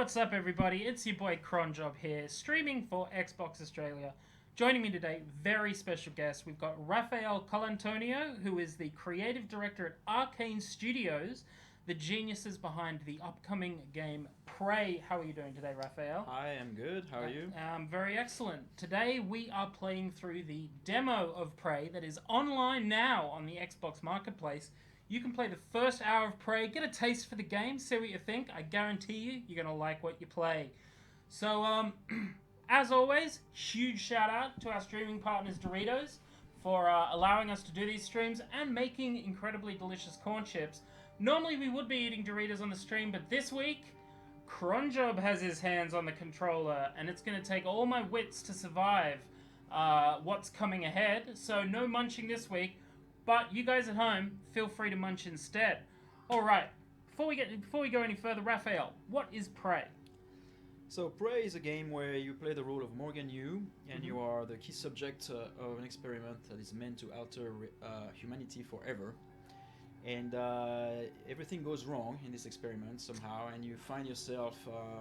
What's up, everybody? It's your boy Cronjob here, streaming for Xbox Australia. Joining me today, very special guest. We've got Raphael Colantonio, who is the creative director at Arkane Studios, the geniuses behind the upcoming game Prey. How are you doing today, Raphael? Hi, I'm good. How are you? Very excellent. Today we are playing through the demo of Prey that is online now on the Xbox Marketplace. You can play the first hour of Prey, get a taste for the game, see what you think. I guarantee you're going to like what you play. So, as always, huge shout out to our streaming partners Doritos for allowing us to do these streams and making incredibly delicious corn chips. Normally we would be eating Doritos on the stream, but this week, Cronjob has his hands on the controller, and it's going to take all my wits to survive what's coming ahead. So no munching this week. But you guys at home, feel free to munch instead. All right, before we go any further, Raphael, what is Prey? So Prey is a game where you play the role of Morgan Yu, and you are the key subject of an experiment that is meant to alter humanity forever. And everything goes wrong in this experiment somehow, and you find yourself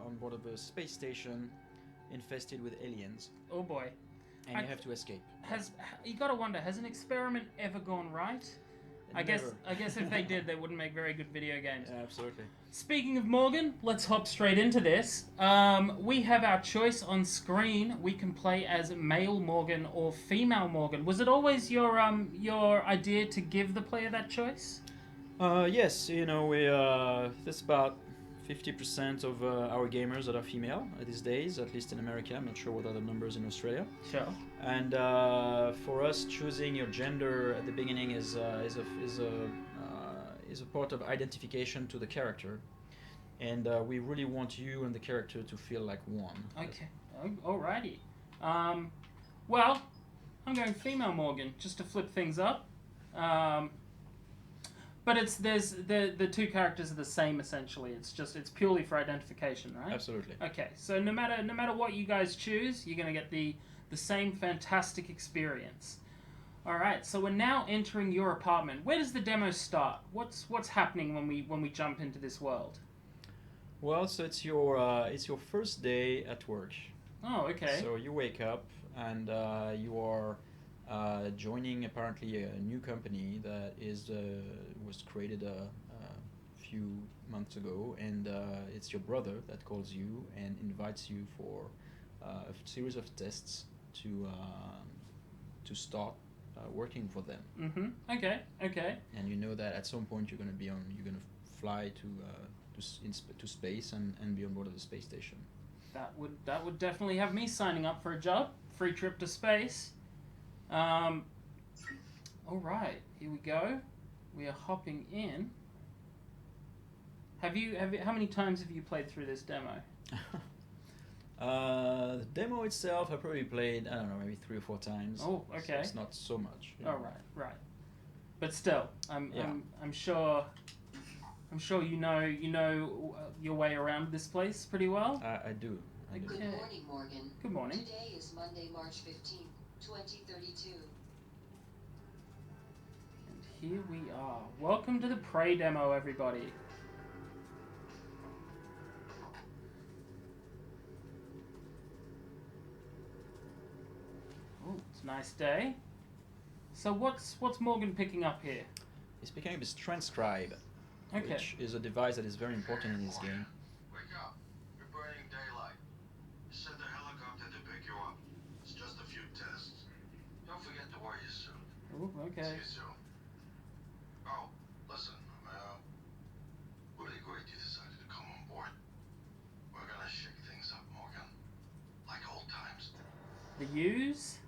on board of a space station infested with aliens. Oh boy. And you have to escape. You gotta wonder, has an experiment ever gone right? I guess if they did, they wouldn't make very good video games. Yeah, absolutely. Speaking of Morgan, let's hop straight into this. We have our choice on screen. We can play as male Morgan or female Morgan. Was it always your idea to give the player that choice? Yes, you know, there's about 50% of our gamers that are female these days, at least in America. I'm not sure what are the numbers in Australia. Sure. And for us, choosing your gender at the beginning is a part of identification to the character, and we really want you and the character to feel like one. Okay. Alrighty. Well, I'm going female Morgan just to flip things up. But the two characters are the same essentially. It's purely for identification, right? Absolutely. Okay, so no matter what you guys choose, you're gonna get the same fantastic experience. All right, so we're now entering your apartment. Where does the demo start? What's happening when we jump into this world? Well, so it's your first day at work. Oh, okay. So you wake up and you are joining apparently a new company that was created a few months ago, and it's your brother that calls you and invites you for a series of tests to start working for them. Mm-hmm. Okay. And you know that at some point you're gonna fly to space and be on board of the space station. That would definitely have me signing up for a job. Free trip to space. All right, here we go. We are hopping in. How many times have you played through this demo? The demo itself, I probably played, I don't know, maybe 3 or 4 times. Oh, okay. So it's not so much. Oh, right. But still, I'm sure you know your way around this place pretty well. I do. Good morning, Morgan. Good morning. Today is Monday, March 15th, 2032. And here we are. Welcome to the Prey demo, everybody. Oh, it's a nice day. So what's Morgan picking up here? He's picking up his transcribe, Okay. which is a device that is very important in this game. Wake up. You're burning daylight. Send a helicopter to pick you up. It's just a few tests. Don't forget to wear your suit. Oh, okay. See you soon. Oh, listen, really great you decided to come on board. We're gonna shake things up, Morgan. Like old times. The U's.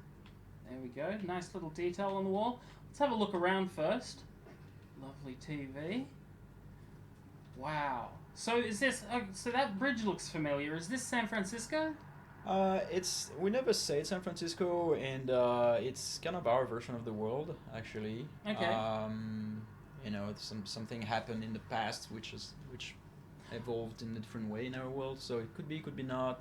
There we go. Nice little detail on the wall. Let's have a look around first. Lovely TV. Wow. So is this? So that bridge looks familiar. Is this San Francisco? We never say San Francisco, and it's kind of our version of the world, actually. Okay. You know, something happened in the past, which evolved in a different way in our world. So it could be, could be not.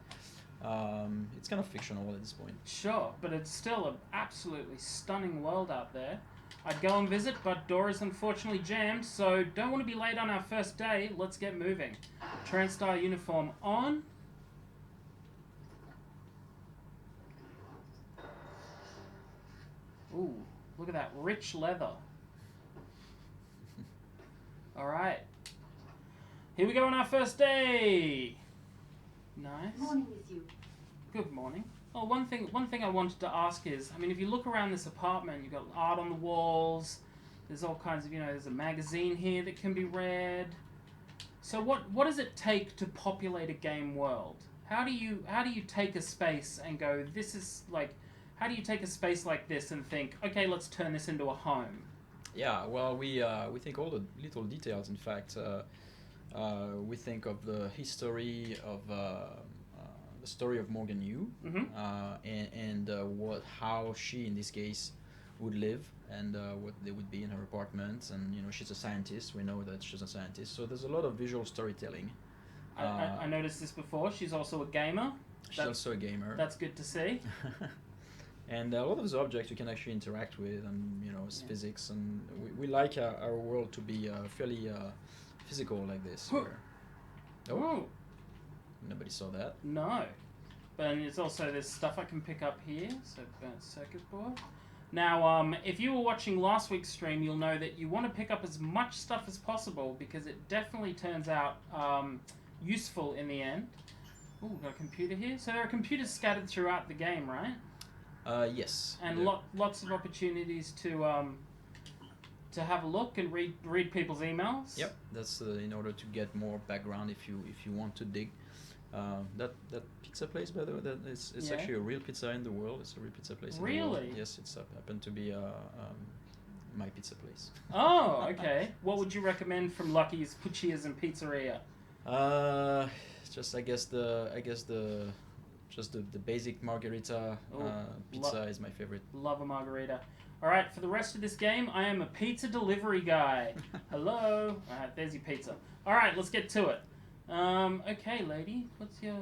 It's kind of fictional at this point. Sure, but it's still an absolutely stunning world out there. I'd go and visit, but door is unfortunately jammed, so don't want to be late on our first day. Let's get moving. TranStar uniform on. Ooh, look at that rich leather. All right. Here we go on our first day. Nice. Morning with you. Good morning. Oh, one thing I wanted to ask is, I mean, if you look around this apartment, you've got art on the walls. There's all kinds of, there's a magazine here that can be read. So what does it take to populate a game world? How do you take a space and go, this is like, how do you take a space like this and think, okay, let's turn this into a home? Yeah, well, we think all the little details. In fact, we think of the history of the story of Morgan Yu, and how she, in this case, would live, and what they would be in her apartment. And she's a scientist. We know that she's a scientist. So there's a lot of visual storytelling. I noticed this before. She's also a gamer. She's also a gamer. That's good to see. And a lot of those objects you can actually interact with, and it's physics, and we like our world to be fairly physical like this. Oh, nobody saw that. No, but there's also this stuff I can pick up here. So burnt circuit board. Now, if you were watching last week's stream, you'll know that you want to pick up as much stuff as possible because it definitely turns out useful in the end. Ooh, got a computer here. So there are computers scattered throughout the game, right? Yes. And lots of opportunities to have a look and read people's emails. Yep, that's in order to get more background if you want to dig. That pizza place, by the way, it's actually a real pizza in the world. It's a real pizza place. Really? In the world. Yes, it's happened to be my pizza place. Oh, okay. What would you recommend from Lucky's Puccia's and Pizzeria? Just I guess the basic margarita pizza is my favorite. Love a margarita. All right, for the rest of this game, I am a pizza delivery guy. Hello. All right, there's your pizza. All right, let's get to it. Okay, lady, what's your...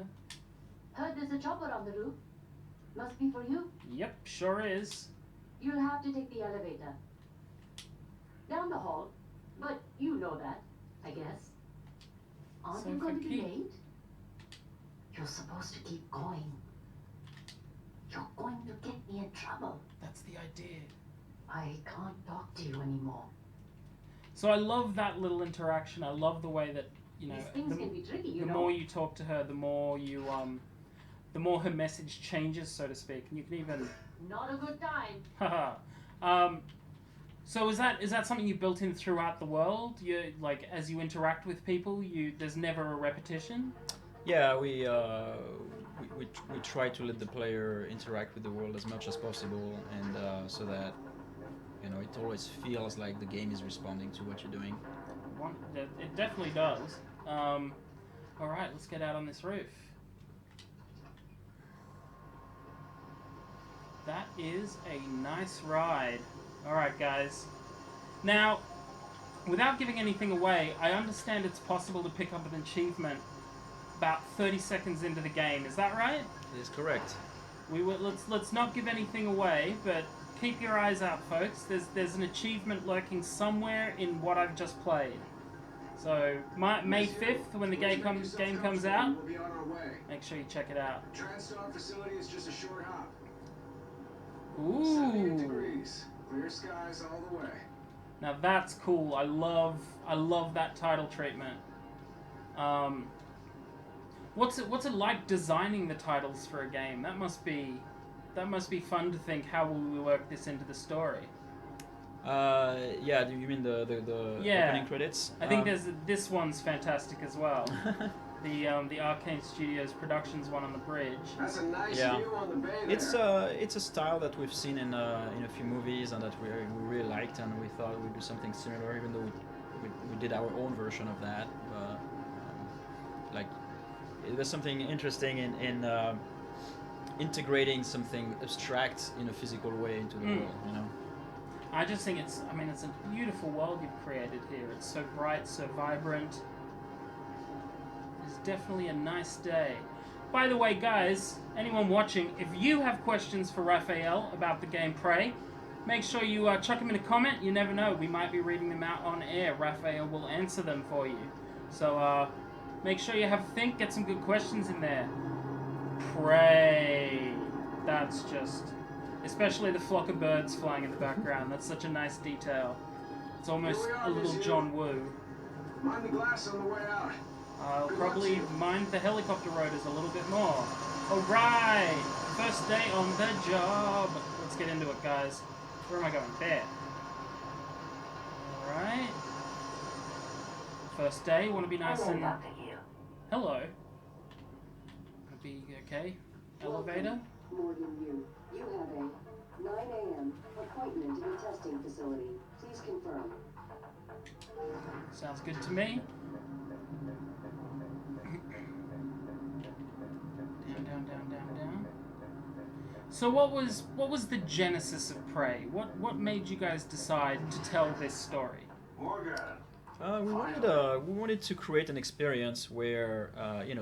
Heard there's a chopper on the roof. Must be for you. Yep, sure is. You'll have to take the elevator. Down the hall. But you know that, I guess. Aren't So you going to be keep- late? You're supposed to keep going. You're going to get me in trouble. That's the idea. I can't talk to you anymore. So I love that little interaction. I love the way that, These things can be tricky, you the know. more you talk to her, the more you the more her message changes, so to speak. And you can even Not a good time. haha. So is that something you built in throughout the world? You like as you interact with people, there's never a repetition. Yeah, we try to let the player interact with the world as much as possible, and so that it always feels like the game is responding to what you're doing. It definitely does. All right, let's get out on this roof. That is a nice ride. All right, guys. Now, without giving anything away, I understand it's possible to pick up an achievement about 30 seconds into the game. Is that right? It is correct. Let's not give anything away, but keep your eyes out, folks. There's an achievement lurking somewhere in what I've just played. So May 5th, when the game comes out, We'll be on our way. make sure you check it out. Transtar facility is just a short hop. 78 Ooh, degrees. Clear skies all the way. now that's cool. I love that title treatment. What's it like designing the titles for a game? That must be fun to think. How will we work this into the story? Yeah. Do you mean the opening credits? I think this one's fantastic as well. The Arkane Studios Productions one on the bridge. That's a nice Yeah. view on the bay there. It's a style that we've seen in a few movies and that we really liked, and we thought we'd do something similar, even though we did our own version of that. Like, there's something interesting in integrating something abstract in a physical way into the world, I just think it's a beautiful world you've created here. It's so bright, so vibrant. It's definitely a nice day. By the way, guys, anyone watching, if you have questions for Raphael about the game Prey, make sure you chuck them in a comment. You never know, we might be reading them out on air. Raphael will answer them for you. So make sure you have a think, get some good questions in there. Prey. Especially the flock of birds flying in the background. That's such a nice detail. It's almost a little John Woo. Mind the glass on the way out. I'll probably mind the helicopter rotors a little bit more. Alright! First day on the job. Let's get into it, guys. Where am I going? There. Alright. First day, want to be nice and... Hello. Wanna be okay? Elevator? More than you. You have a 9 a.m. appointment in the testing facility. Please confirm. Sounds good to me. Down. So what was the genesis of Prey? What made you guys decide to tell this story? Morgan. We wanted to create an experience where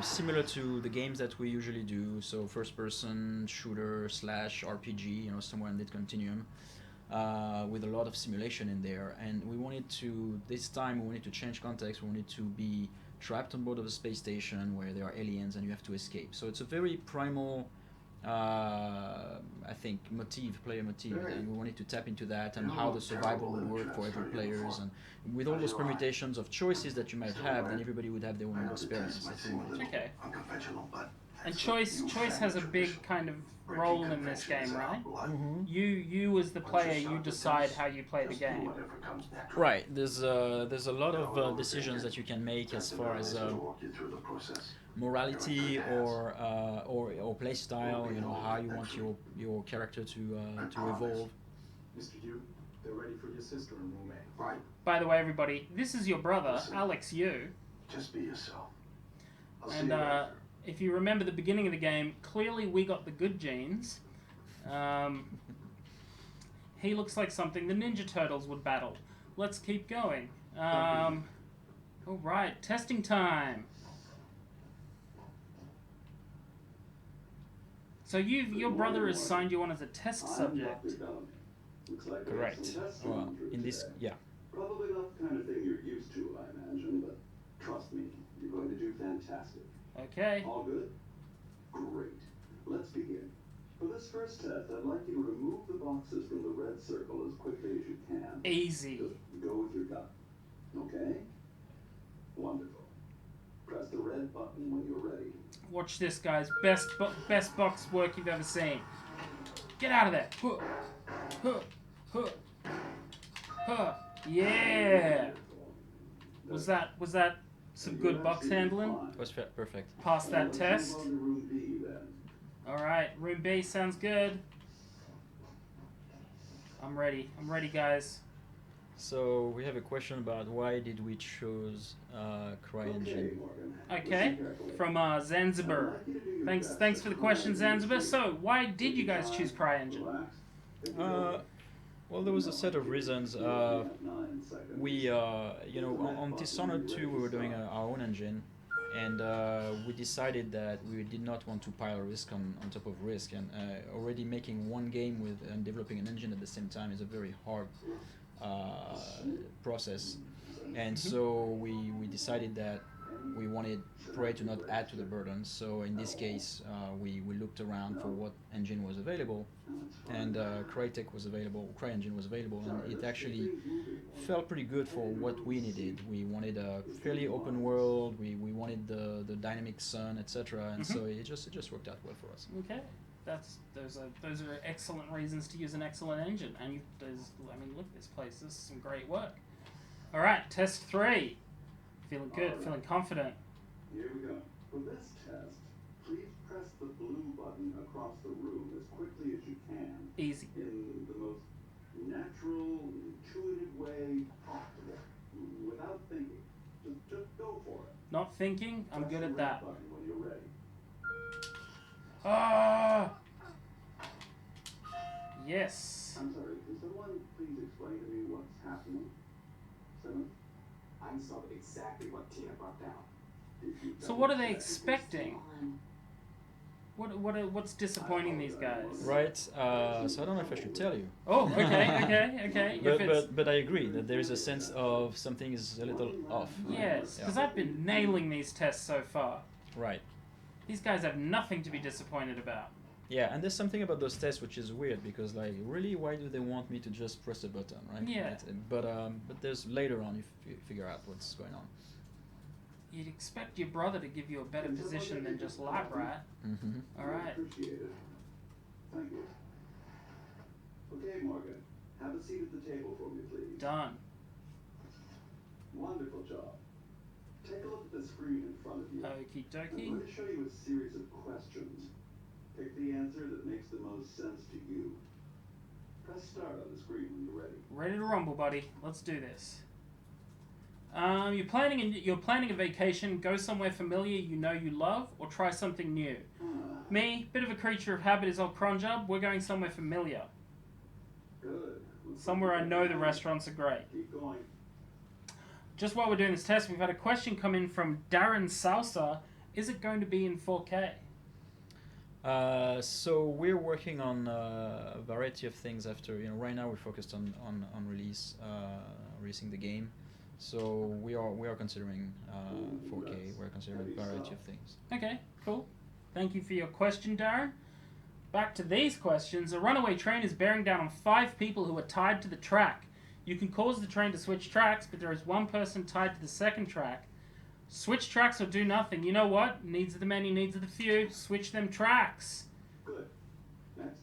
similar to the games that we usually do, so first-person shooter / RPG, somewhere in that continuum, with a lot of simulation in there. And we wanted to change context. We wanted to be trapped on board of a space station where there are aliens and you have to escape. So it's a very primal, I think, player motif, and we wanted to tap into that and how the survival would work for every players, and with all those permutations of choices that you might have, then everybody would have their own experience. Okay. And choice has a big kind of role in this game, right? Mm-hmm. You as the player, you decide how you play the game. Right. There's a lot of decisions that you can make as far as morality or play style. How you want your character to evolve. Mr. Yu, they're ready for your sister and roommate. Right. By the way, everybody, this is your brother, Alex Yu. Just be yourself. I'll see And you later. if you remember the beginning of the game, clearly we got the good genes. He looks like something the Ninja Turtles would battle. Let's keep going. Alright, testing time. So your brother has signed you on as a test subject. Correct. Well, in this, yeah. Probably not the kind of thing you're used to, I imagine, but trust me, you're going to do fantastic. Okay. All good? Great. Let's begin. For this first test, I'd like you to remove the boxes from the red circle as quickly as you can. Easy. Just go with your gut. Okay? Wonderful. Press the red button when you're ready. Watch this, guys. Best box work you've ever seen. Get out of there. Huh. Huh. Huh. Huh. Yeah. Was that some good box handling? It was perfect. Pass that Let's test. move on to room B then. Alright, room B sounds good. I'm ready, guys. So we have a question about why did we choose CryEngine. Morgan. Okay, Listen carefully. from Zanzibar. I'd like you to do your best Thanks to for the find question, the Zanzibar. answer. So, why did you guys choose CryEngine? Relax. Take it over. Well, there was a set of reasons. You have 9 seconds. We, on Dishonored 2, we were doing our own engine, and we decided that we did not want to pile risk on top of risk, and already making one game and developing an engine at the same time is a very hard process, and so we decided that we wanted Prey to not add to the burden. So in this case, we looked around for what engine was available, and CryEngine was available, and it actually felt pretty good for what we needed. We wanted a fairly open world. We wanted the dynamic sun, etc. And so it just worked out well for us. Okay, those are excellent reasons to use an excellent engine. And look at this place. This is some great work. All right, test 3. Feeling good, feeling confident. Here we go. For this test, please press the blue button across the room as quickly as you can Easy. in the most natural, intuitive way possible, without thinking. Just go for it. Not thinking. I'm Press good the at red that. button when you're ready. Ah. Yes. I'm sorry, can someone please explain to me what's happening? Simmons? I saw exactly what Tina brought down. So what are they expecting? What's disappointing these guys? Right. So I don't know if I should tell you. Oh, okay. If it's, But I agree that there is a sense of something is a little off. yes, because Yeah. I've been nailing these tests so far. Right. These guys have nothing to be disappointed about. Yeah, and there's something about those tests which is weird because, like, really, why do they want me to just press a button, right? Yeah. But there's later on you figure out what's going on. You'd expect your brother to give you a better position than just lab rat. Mm-hmm. All right. Appreciate it. Thank you. Okay, Morgan. Have a seat at the table for me, please. Done. Wonderful job. Take a look at the screen in front of you. Okie I'm dokie. going to show you a series of questions. Pick the answer that makes the most sense to you. Press start on the screen when you're ready. Ready to rumble, buddy. Let's do this. You're planning a vacation. Go somewhere familiar you know you love, or try something new. Me, bit of a creature of habit is old Cronjob. We're going somewhere familiar. Good. Somewhere I know the restaurants are great. Keep going. Just while we're doing this test, we've had a question come in from Darren Salsa. Is it going to be in 4K? So we're working on a variety of things after, right now we're focused on releasing the game. So we are considering 4K. We're considering a variety of things. Okay, cool. Thank you for your question, Darren. Back to these questions. A runaway train is bearing down on 5 people who are tied to the track. You can cause the train to switch tracks, but there is one person tied to the second track. Switch tracks or do nothing. You know what? Needs of the many, needs of the few. Switch them tracks. Good. Next.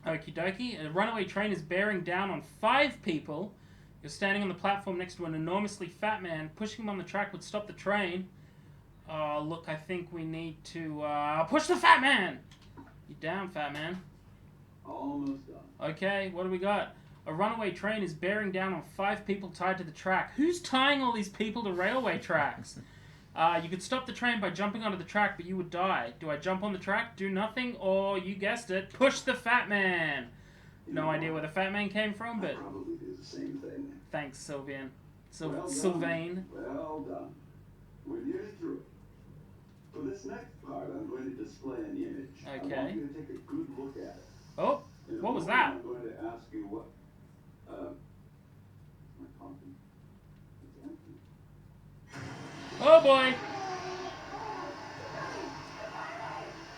Okie dokie. A runaway train is bearing down on 5 people. You're standing on the platform next to an enormously fat man. Pushing him on the track would stop the train. Oh, look, I think we need to push the fat man. You down, fat man. Almost done. Okay, what do we got? A runaway train is bearing down on 5 people tied to the track. Who's tying all these people to railway tracks? You could stop the train by jumping onto the track, but you would die. Do I jump on the track, do nothing, or, you guessed it, push the fat man? No idea where the fat man came from, but I'd probably do the same thing. thanks, Sylvain. Well done. Sylvain. Well done. We're nearly through. For this next part, I'm going to display an image. Okay. I want you to take a good look at it. Oh, In a what was moment, that? I'm going to ask you what. My coffee. It's empty. Oh boy!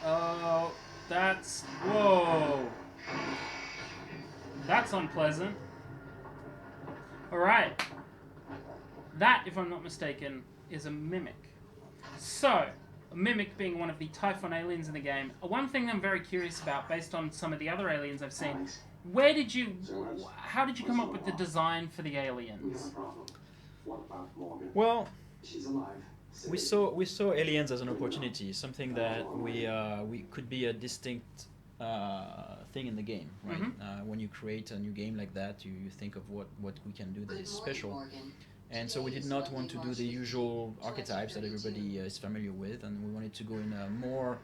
Oh, that's... Whoa! That's unpleasant. Alright. That, if I'm not mistaken, is a mimic. So, a mimic being one of the Typhon aliens in the game. One thing I'm very curious about, based on some of the other aliens I've seen, how did you come up with the design for the We have aliens? a problem. What about Morgan? Well, She's alive. we saw aliens as an opportunity, something that we could be a distinct thing in the game, right? When you create a new game like that, you think of what we can do that Good is morning, special. Morgan. And so we did not want to do the usual archetypes that everybody is familiar with, and we wanted to go in a more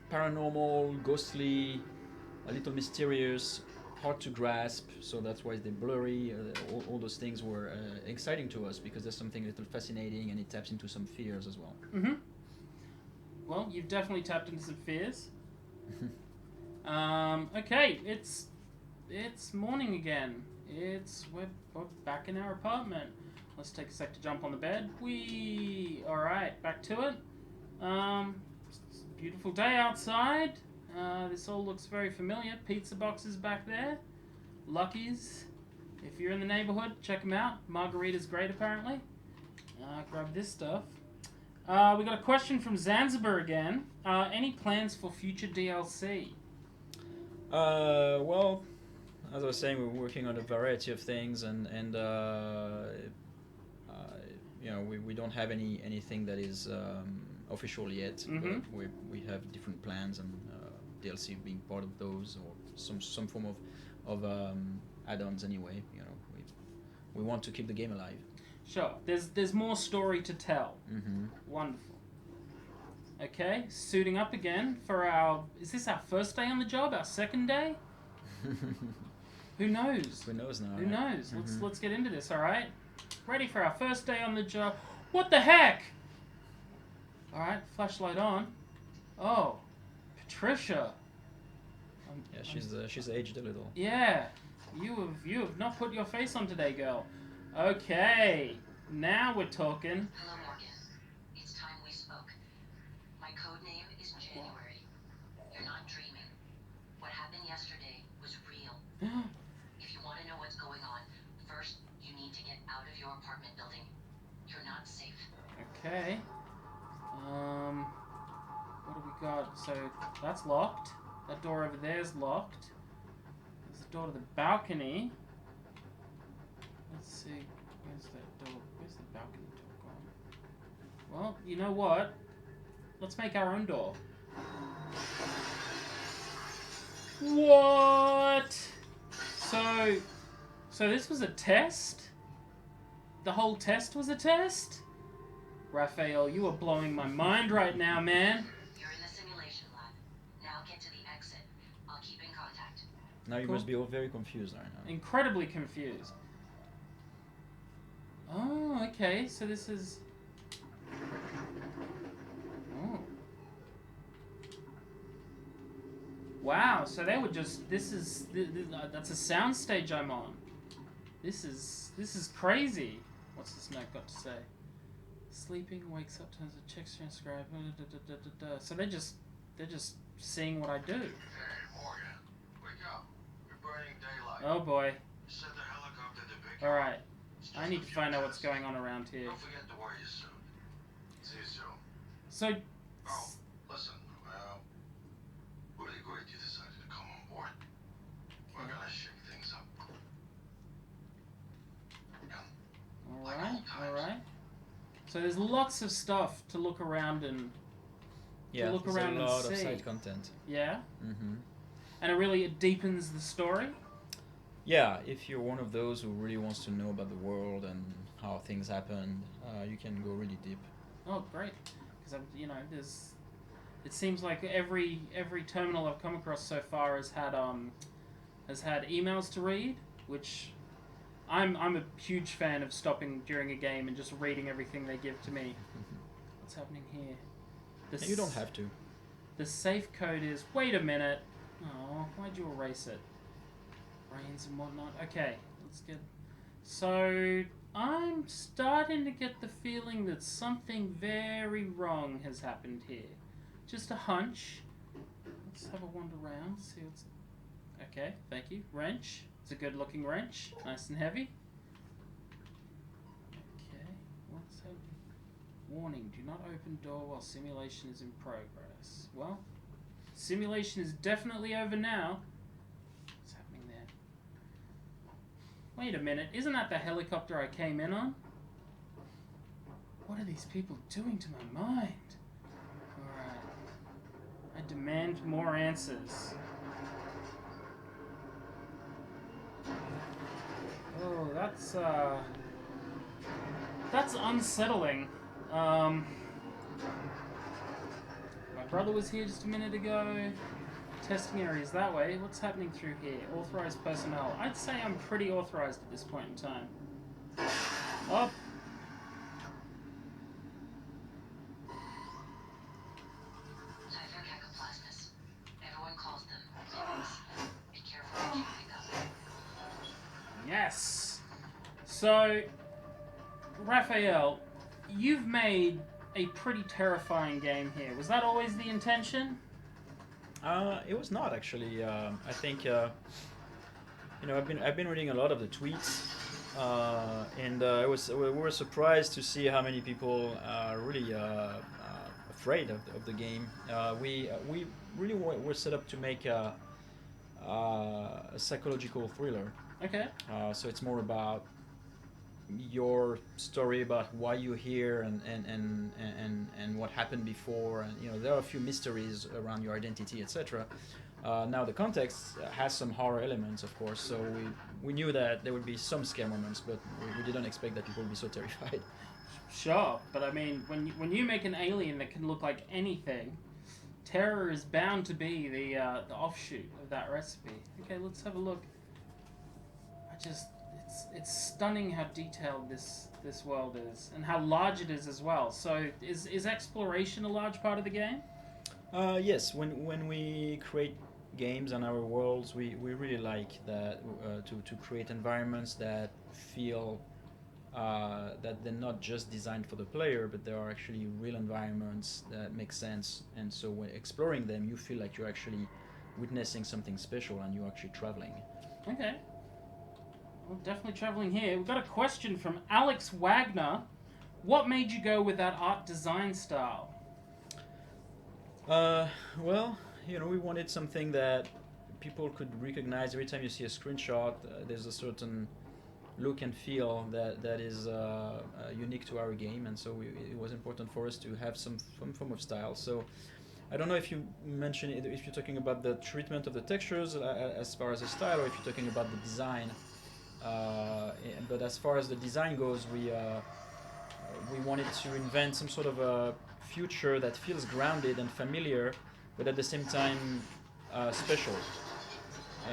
paranormal, ghostly, a little mysterious, hard to grasp. So that's why they're blurry. All those things were exciting to us because there's something a little fascinating, and it taps into some fears as well. Mm-hmm. Well, you've definitely tapped into some fears. Okay, it's morning again. We're back in our apartment. Let's take a sec to jump on the bed. Alright, back to it. It's a beautiful day outside. This all looks very familiar. Pizza boxes back there. Lucky's. If you're in the neighborhood, check them out. Margarita's great, apparently. Grab this stuff. We got a question from Zanzibar again. Any plans for future DLC? Well, as I was saying, we're working on a variety of things, and we don't have anything that is official yet. But we have different plans, and DLC being part of those, or some form of add-ons anyway. We want to keep the game alive. Sure. There's more story to tell. Mm-hmm. Wonderful. Okay, suiting up again for our... Is this our first day on the job? Our second day? Who knows? Who knows now? Who right? knows? Let's get into this, alright? Ready for our first day on the job. What the heck? Alright, flashlight on. Oh, Patricia. Yeah, she's aged a little. Yeah, you have not put your face on today, girl. Okay, now we're talking. Hello, Morgan. It's time we spoke. My code name is January. If you want to know what's going on, first you need to get out of your apartment building. You're not safe. Okay. What do we got? So that's locked. That door over there is locked. There's a door to the balcony. Let's see. Where's that door? Where's the balcony door gone? Well, you know what? Let's make our own door. What? So this was a test? The whole test was a test? Raphael, you are blowing my mind right now, man. You're in the simulation lab. Now get to the exit. I'll keep in contact. Now you Cool. must be all very confused right now. Incredibly confused. Oh, okay. So this is... Oh. Wow, so they were just... that's a soundstage I'm on. This is crazy. What's this note got to say? Sleeping, wakes up, turns the checks transcribe. So they're just seeing what I do. Hey, Morgan, wake up. You're burning daylight. Oh boy. Send the helicopter to pick you All up. right. It's I just need a to few find out what's tests. going on around here. Don't forget to wear your suit. See you soon. So, Oh, listen, well, really great you decided to come on board. We're gonna shake things up. all right. So there's lots of stuff to look around and Yeah, look there's around a and lot of see. side content. yeah, Mm-hmm. and it deepens the story. Yeah, if you're one of those who really wants to know about the world and how things happened, you can go really deep. Oh, great! Because it seems like every terminal I've come across so far has had emails to read, which I'm a huge fan of stopping during a game and just reading everything they give to me. What's happening here? And you don't have to. The safe code is... Wait a minute. Oh, why'd you erase it? Brains and whatnot. Okay, let's get... So, I'm starting to get the feeling that something very wrong has happened here. Just a hunch. Let's have a wander around, see what's... Okay, thank you. Wrench. It's a good looking wrench. Nice and heavy. Okay, what's happening? Warning, do not open door while simulation is in progress. Well, simulation is definitely over now. What's happening there? Wait a minute, isn't that the helicopter I came in on? What are these people doing to my mind? Alright. I demand more answers. Oh, that's unsettling. My brother was here just a minute ago. Testing areas that way. What's happening through here? Authorized personnel. I'd say I'm pretty authorized at this point in time. Oh. Typhocacoplasmus. Everyone calls them zombies. Be careful what you pick up. Yes. So, Raphael, you've made a pretty terrifying game here. Was that always the intention? It was not actually. I think I've been reading a lot of the tweets, and we were surprised to see how many people are really afraid of the game. We really were set up to make a psychological thriller. Okay. So it's more about your story about why you're here and what happened before, and there are a few mysteries around your identity, etc. Now the context has some horror elements, of course, so we knew that there would be some scare moments, but we didn't expect that people would be so terrified. Sure, but I mean, when you make an alien that can look like anything, terror is bound to be the offshoot of that recipe. Okay, let's have a look. It's stunning how detailed this world is, and how large it is as well. So, is exploration a large part of the game? Yes, when we create games on our worlds, we really like that to create environments that feel that they're not just designed for the player, but they are actually real environments that make sense. And so when exploring them, you feel like you're actually witnessing something special and you're actually traveling. Okay. Well, definitely traveling here. We've got a question from Alex Wagner. What made you go with that art design style? Well, we wanted something that people could recognize every time you see a screenshot. There's a certain look and feel that is unique to our game, and so it was important for us to have some form of style. So I don't know if you mention it, if you're talking about the treatment of the textures as far as the style, or if you're talking about the design. But as far as the design goes, we wanted to invent some sort of a future that feels grounded and familiar, but at the same time special.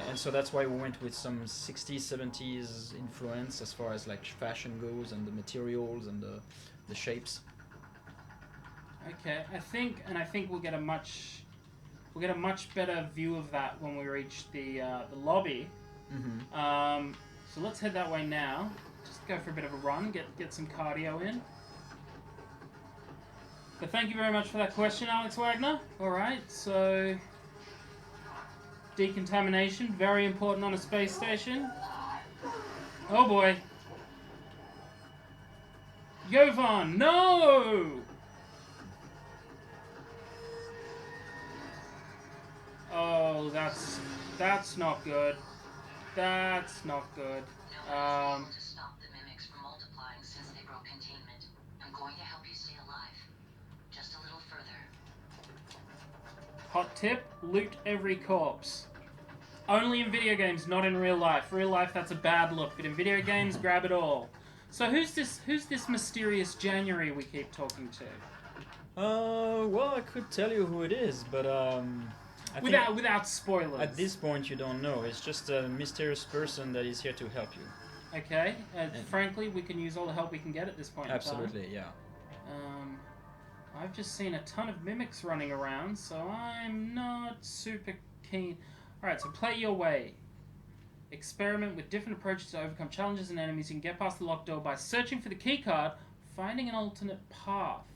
And so that's why we went with some 60s, 70s influence as far as like fashion goes, and the materials and the shapes. Okay, I think we'll get a much better view of that when we reach the lobby. Mm-hmm. So let's head that way now. Just go for a bit of a run, get some cardio in. But thank you very much for that question, Alex Wagner. All right, so decontamination, very important on a space station. Oh boy. Jovan, no! Oh, that's not good. That's not good. No one is able to stop the mimics from multiplying since they broke containment. I'm going to help you stay alive. Just a little further. Hot tip, loot every corpse. Only in video games, not in real life. Real life, that's a bad look, but in video games, grab it all. So who's this mysterious January we keep talking to? Well, I could tell you who it is, but I think Without spoilers. at this point you don't know. It's just a mysterious person that is here to help you. Okay, frankly, we can use all the help we can get at this point Absolutely, in yeah. time. I've just seen a ton of mimics running around, so I'm not super keen. Alright, so play your way. Experiment with different approaches to overcome challenges and enemies. You can get past the locked door by searching for the keycard, finding an alternate path.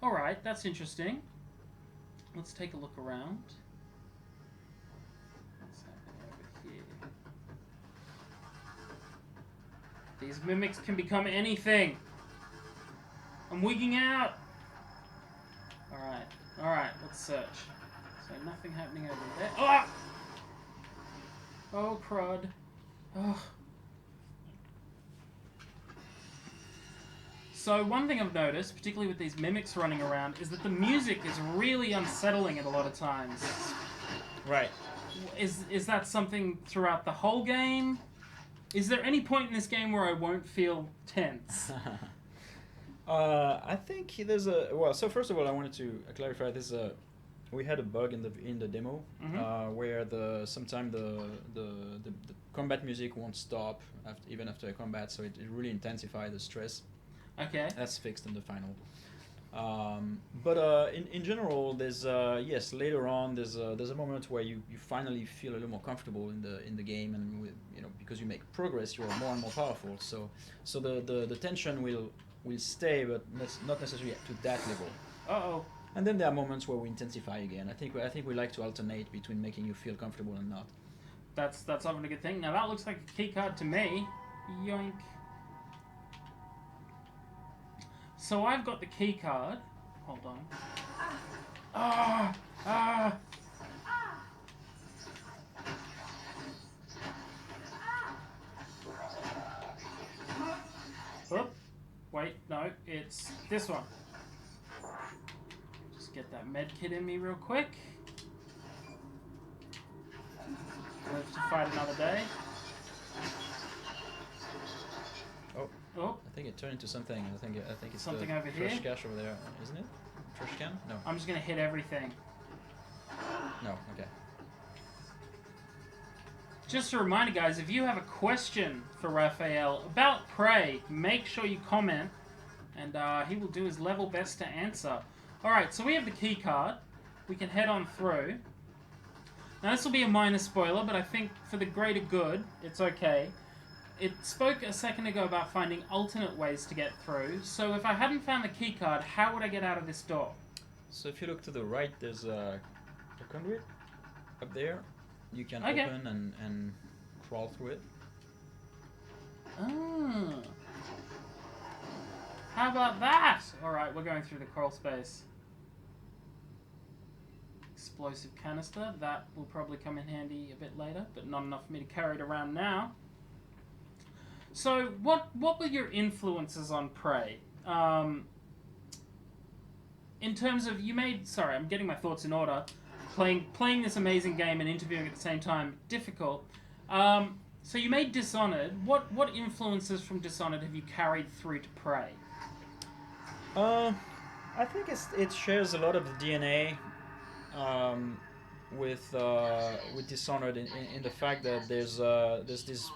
Alright, that's interesting. Let's take a look around. What's happening over here? These mimics can become anything. I'm wigging out. Alright, let's search. So nothing happening over there. Ah! Oh, crud. Oh. So one thing I've noticed, particularly with these mimics running around, is that the music is really unsettling at a lot of times. Right. Is that something throughout the whole game? Is there any point in this game where I won't feel tense? I think there's a well. So first of all, I wanted to clarify this. We had a bug in the demo where sometimes the combat music won't stop even after a combat, so it really intensifies the stress. Okay. That's fixed in the final. But in general, there's yes, later on there's a moment where you finally feel a little more comfortable in the game, and because you make progress, you are more and more powerful. So the tension will stay, but not necessarily to that level. Uh-oh. And then there are moments where we intensify again. I think we like to alternate between making you feel comfortable and not. That's often a good thing. Now that looks like a key card to me. Yoink. So I've got the key card. Hold on. Ah! Oh, wait, no, it's this one. Just get that med kit in me real quick. Live to fight another day. Oh. I think it turned into something. I think it's Something the over trash here? cache over there, isn't it? Trash can? No. I'm just gonna hit everything. No. Okay. Just a reminder, guys, if you have a question for Raphael about Prey, make sure you comment, and he will do his level best to answer. Alright, so we have the key card. We can head on through. Now, this will be a minor spoiler, but I think for the greater good, it's okay. It spoke a second ago about finding alternate ways to get through, so if I hadn't found the key card, how would I get out of this door? So if you look to the right, there's a conduit up there. You can Okay. open and crawl through it. Oh. How about that? Alright, we're going through the crawl space. Explosive canister. That will probably come in handy a bit later, but not enough for me to carry it around now. So, what were your influences on Prey? In terms of, you made... Sorry, I'm getting my thoughts in order. Playing this amazing game and interviewing at the same time, difficult. So you made Dishonored. What influences from Dishonored have you carried through to Prey? I think it shares a lot of the DNA with Dishonored in the fact that there's this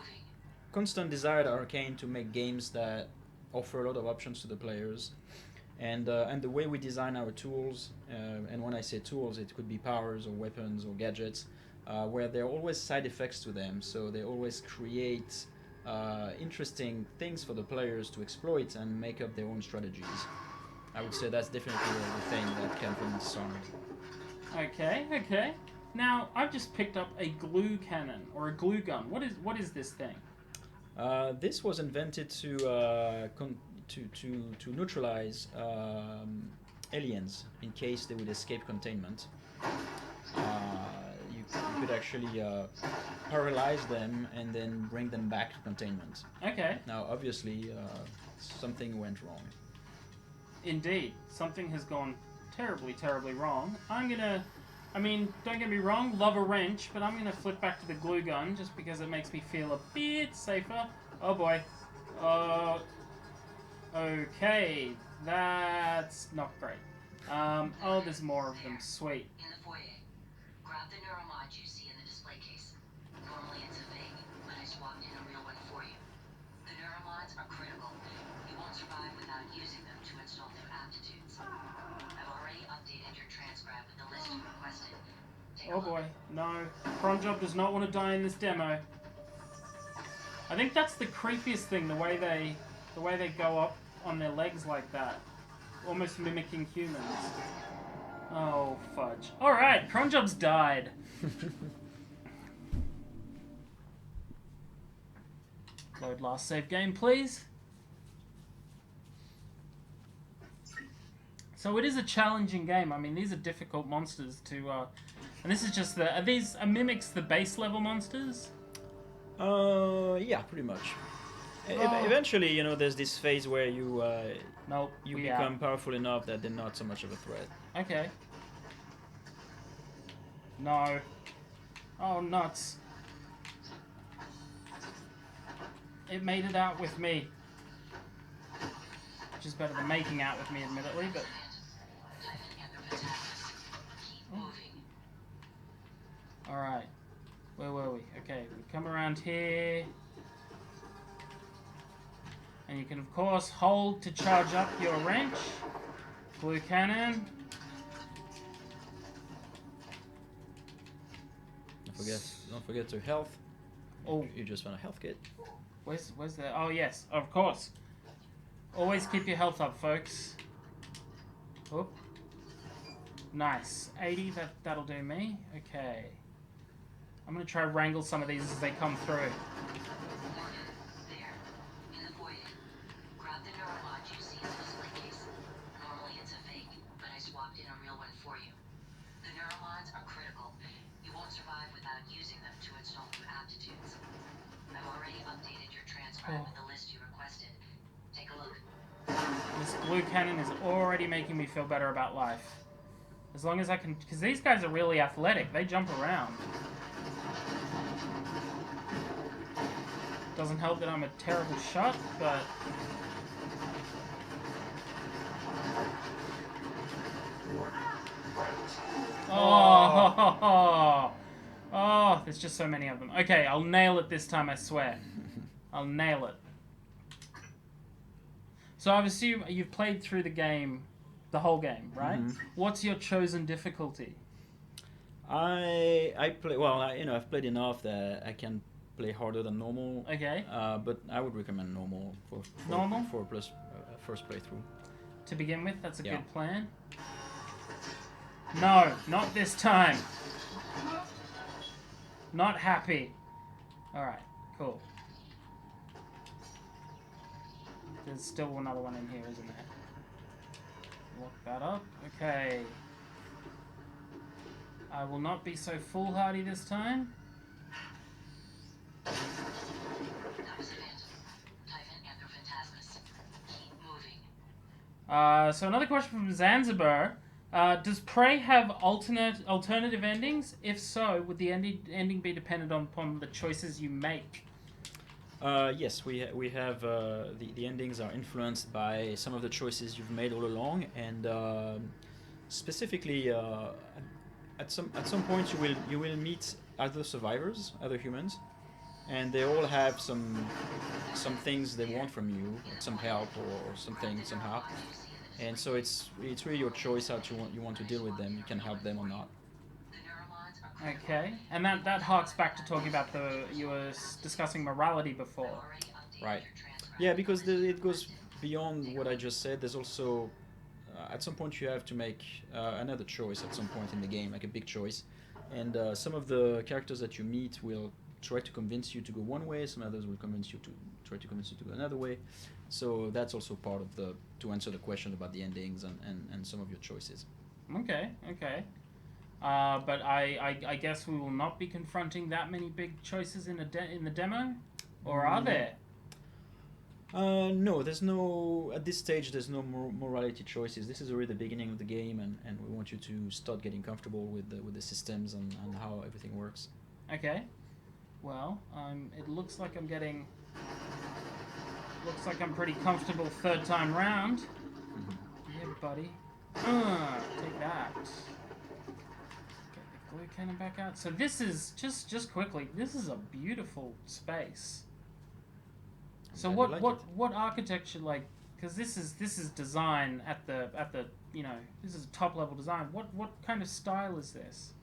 constant desire at Arkane to make games that offer a lot of options to the players, and the way we design our tools, and when I say tools, it could be powers or weapons or gadgets, where there are always side effects to them, so they always create interesting things for the players to exploit and make up their own strategies. I would say that's definitely the thing that came from Dishonored. Okay. Now, I've just picked up a glue cannon, or a glue gun. What is this thing? This was invented to neutralize aliens in case they would escape containment. You could actually paralyze them and then bring them back to containment. Okay. Now, obviously, something went wrong. Indeed. Something has gone terribly, terribly wrong. Don't get me wrong, love a wrench, but I'm going to flip back to the glue gun just because it makes me feel a bit safer. Oh boy. Okay. That's not great. Oh, there's more of them. Sweet. In the foyer, grab the neuromod you see in the display case. Normally it's a fake, but I swapped in a real one for you. The neuromods are critical. You won't survive without using them to install new aptitudes. I've already updated your transcribe with the list you requested. Take a Oh boy. No. Cronjob does not want to die in this demo. I think that's the creepiest thing, the way they go up on their legs like that. Almost mimicking humans. Oh, fudge. Alright, Cronjob's died. Load last save game, please. So it is a challenging game. I mean, these are difficult monsters to... and this is just the... Are mimics the base level monsters? Yeah, pretty much. Eventually, there's this phase where you Nope. you become powerful enough that they're not so much of a threat. Okay. No. Oh, nuts. It made it out with me. Which is better than making out with me, admittedly, but... Alright. Where were we? Okay, we come around here. And you can, of course, hold to charge up your wrench. Glue cannon. Don't forget to health. Oh. You just want a health kit. Where's the... Oh, yes, of course. Always keep your health up, folks. Oop. Nice. 80, that'll do me. Okay. I'm going to try to wrangle some of these as they come through. This glue cannon is already making me feel better about life. As long as I can... Because these guys are really athletic. They jump around. Doesn't help that I'm a terrible shot, but... Oh, oh, there's just so many of them. Okay, I'll nail it this time, I swear. I'll nail it. So I assume you've played through the game, the whole game, right? Mm-hmm. What's your chosen difficulty? I play well. I've played enough that I can play harder than normal. Okay. But I would recommend normal for first playthrough. To begin with, that's a Yeah. good plan. No, not this time. Not happy. Alright, cool. There's still another one in here, isn't there? Lock that up. Okay. I will not be so foolhardy this time. That was it. Titan Anthrophantasmus. Keep moving. So another question from Zanzibar. Does Prey have alternative endings? If so, would the ending be dependent upon the choices you make? Yes, we have the endings are influenced by some of the choices you've made all along, and specifically at some point you will meet other survivors, other humans, and they all have some things they want from you, some help or something somehow, and so it's really your choice how you want to deal with them. You can help them or not. The neuromons are critical. Okay, and that harks back to talking about you were discussing morality before. Already updated Right. your transfer Yeah, because it goes beyond what I just said. There's also at some point you have to make another choice at some point in the game, like a big choice, and some of the characters that you meet will try to convince you to go one way. Some others will try to convince you to go another way. So that's also part of to answer the question about the endings and some of your choices. Okay. But I guess we will not be confronting that many big choices in the demo, or are there? No, there's no at this stage. There's no morality choices. This is already the beginning of the game, and we want you to start getting comfortable with the systems and how everything works. Okay. Well, it looks like I'm getting. Looks like I'm pretty comfortable third time round. Yeah, buddy. Take that. Get the glue cannon back out. So this is just quickly. This is a beautiful space. So glad you like what architecture like? Because this is design at the this is top level design. What kind of style is this?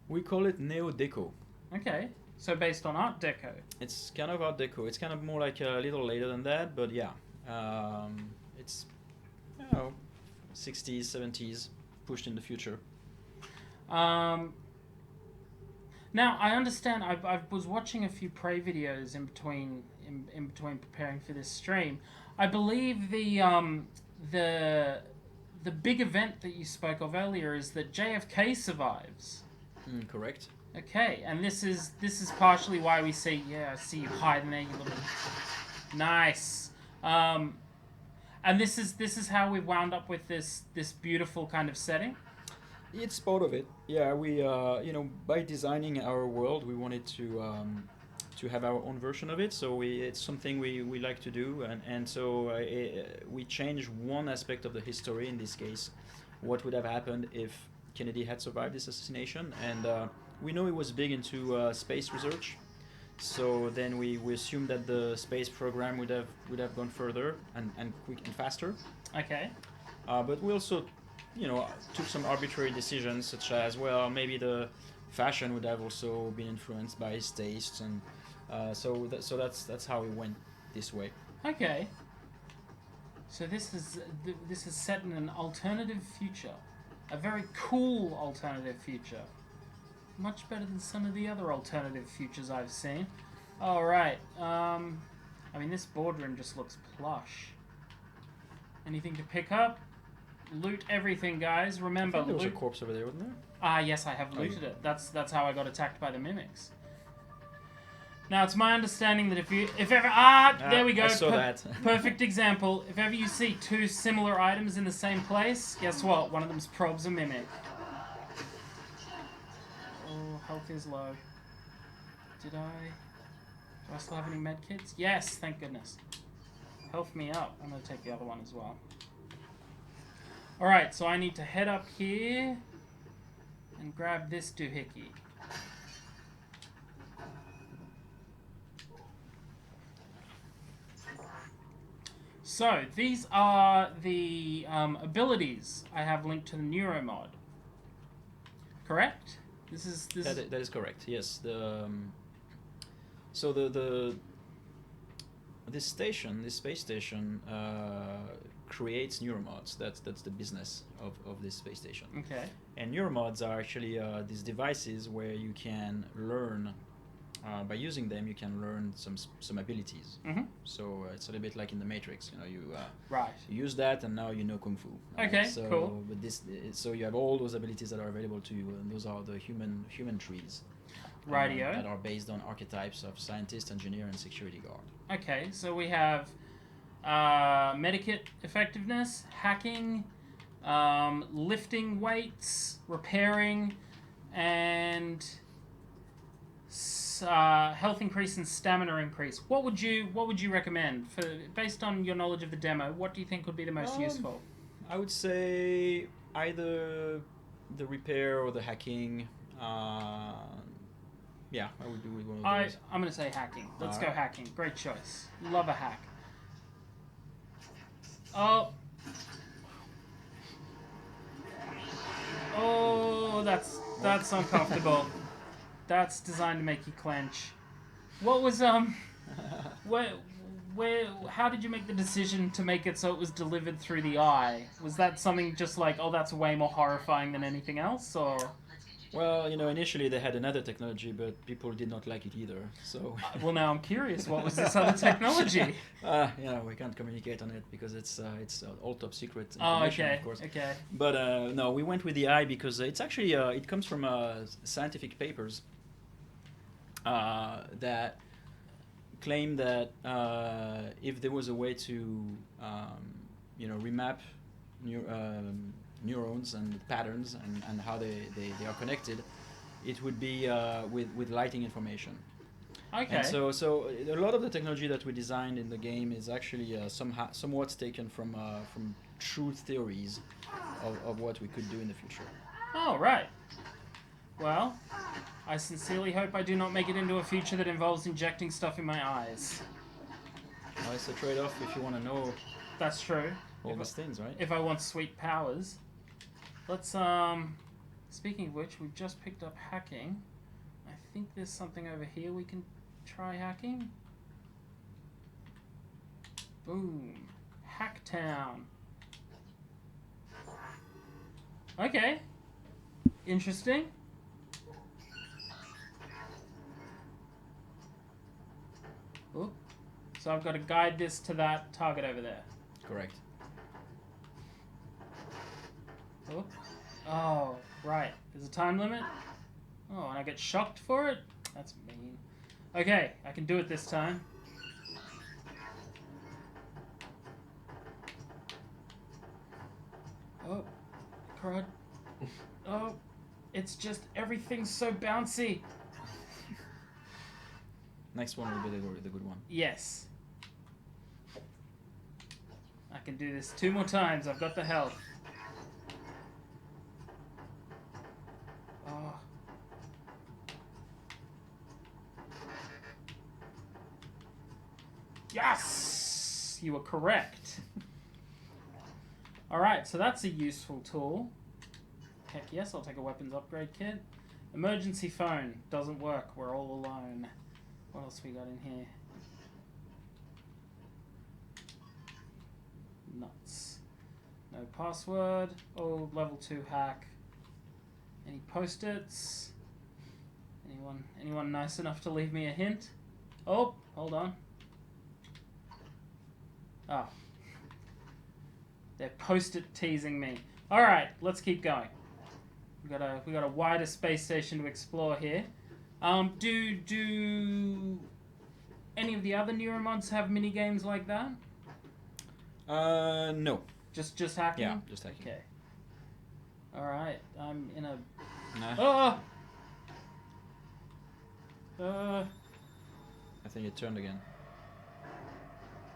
We call it Neo Deco. Okay, so based on Art Deco. It's kind of Art Deco. It's kind of more like a little later than that, but yeah, it's 60s, 70s, pushed in the future. Now I understand. I was watching a few Prey videos in between preparing for this stream. I believe the big event that you spoke of earlier is that JFK survives. Correct. Okay, and this is partially why we see. Yeah, I see you hiding there, you little. Nice. And this is how we've wound up with this beautiful kind of setting. It's part of it. Yeah, we by designing our world, we wanted to have our own version of it. So it's something we like to do, and so we changed one aspect of the history. In this case, what would have happened if Kennedy had survived this assassination? And we know he was big into space research. So then we assumed that the space program would have gone further and quick and faster. Okay. But we also, took some arbitrary decisions, such as, well, maybe the fashion would have also been influenced by his tastes, and so that's how we went this way. Okay. So this is set in an alternative future, a very cool alternative future. Much better than some of the other alternative futures I've seen. All right. I mean, this boardroom just looks plush. Anything to pick up? Loot everything, guys. Remember, There was a loot. corpse over there, wasn't there? Ah, yes, I have looted it. That's how I got attacked by the mimics. Now, it's my understanding that if ever there we go. I saw that. Perfect example. If ever you see two similar items in the same place, guess what? One of them's probes a mimic. Oh, health is low. Do I still have any med kits? Yes, thank goodness. Health me up. I'm gonna take the other one as well. Alright, so I need to head up here and grab this doohickey. So, these are the abilities I have linked to the neuromod. Correct? That is correct. Yes. This space station, creates neuromods. That's the business of this space station. Okay. And neuromods are actually these devices where you can learn by using them, you can learn some abilities. Mm-hmm. So it's a little bit like in the Matrix. You know, you Right. you use that, and now you know kung fu. Okay, So, cool. But so you have all those abilities that are available to you, and those are the human trees. Rightio. That are based on archetypes of scientist, engineer, and security guard. Okay, so we have medikit effectiveness, hacking, lifting weights, repairing, and health increase and stamina increase. What would you recommend for based on your knowledge of the demo? What do you think would be the most useful? I would say either the repair or the hacking. Yeah, I would do one of those. I'm going to say hacking. Let's go Alright. hacking. Great choice. Love a hack. Oh. Oh, that's uncomfortable. That's designed to make you clench. What was how did you make the decision to make it so it was delivered through the eye? Was that something just like, oh, that's way more horrifying than anything else, or? Well, initially they had another technology, but people did not like it either. So. Well, now I'm curious. What was this other technology? We can't communicate on it because it's all top secret Oh, information, okay. of course. Okay. But no, we went with the eye because it's actually it comes from scientific papers that claim that if there was a way to remap neurons and patterns and how they are connected, it would be with lighting information. Okay. And so a lot of the technology that we designed in the game is actually somewhat taken from true theories of what we could do in the future. Oh, right. Well, I sincerely hope I do not make it into a future that involves injecting stuff in my eyes. Well, it's a trade-off if you want to know That's true. all these things, right? If I want sweet powers. Let's, speaking of which, we've just picked up hacking. I think there's something over here we can try hacking. Boom. Hacktown. Okay. Interesting. Oop. So I've got to guide this to that target over there. Correct. Oop. Oh, right. There's a time limit? Oh, and I get shocked for it? That's mean. Okay, I can do it this time. Oh, crud. Oh, it's just everything's so bouncy. Next one will be the good one. Yes. I can do this 2 more times. I've got the health. Oh. Yes! You were correct. Alright, so that's a useful tool. Heck yes, I'll take a weapons upgrade kit. Emergency phone. Doesn't work. We're all alone. What else we got in here? Nuts. No password. Oh, level 2 hack. Any post-its? Anyone nice enough to leave me a hint? Oh, hold on. Oh. They're post-it teasing me. Alright, let's keep going. We got a wider space station to explore here. Do any of the other Neuromods have mini games like that? No. Just hacking? Yeah, just hacking. Okay. Alright, I'm in a... Nah. Oh! I think it turned again.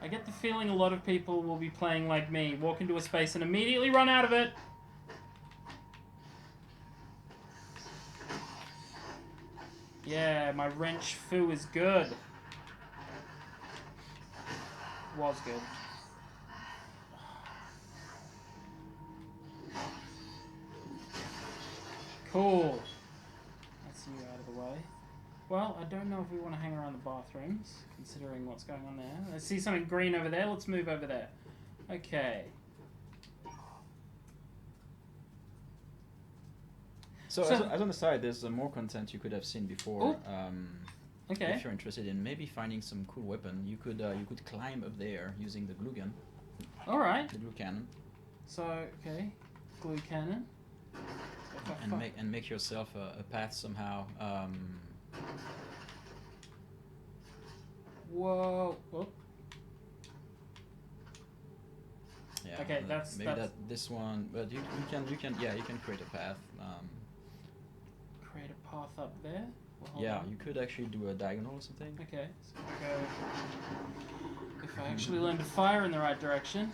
I get the feeling a lot of people will be playing like me. Walk into a space and immediately run out of it. Yeah, my wrench foo is good. Was good. Cool. That's you out of the way. Well, I don't know if we want to hang around the bathrooms, considering what's going on there. I see something green over there. Let's move over there. Okay. So as on the side, there's more content you could have seen before. Okay. If you're interested in maybe finding some cool weapon, you could climb up there using the glue gun, All right. the glue cannon, So okay, glue cannon. and make yourself a path somehow. Whoa. Whoop. Yeah. Okay, maybe that's this one, but you can create a path. create a path up there. Well, hold Yeah, on. you could actually do a diagonal or something. Okay, so if I actually learn to fire in the right direction.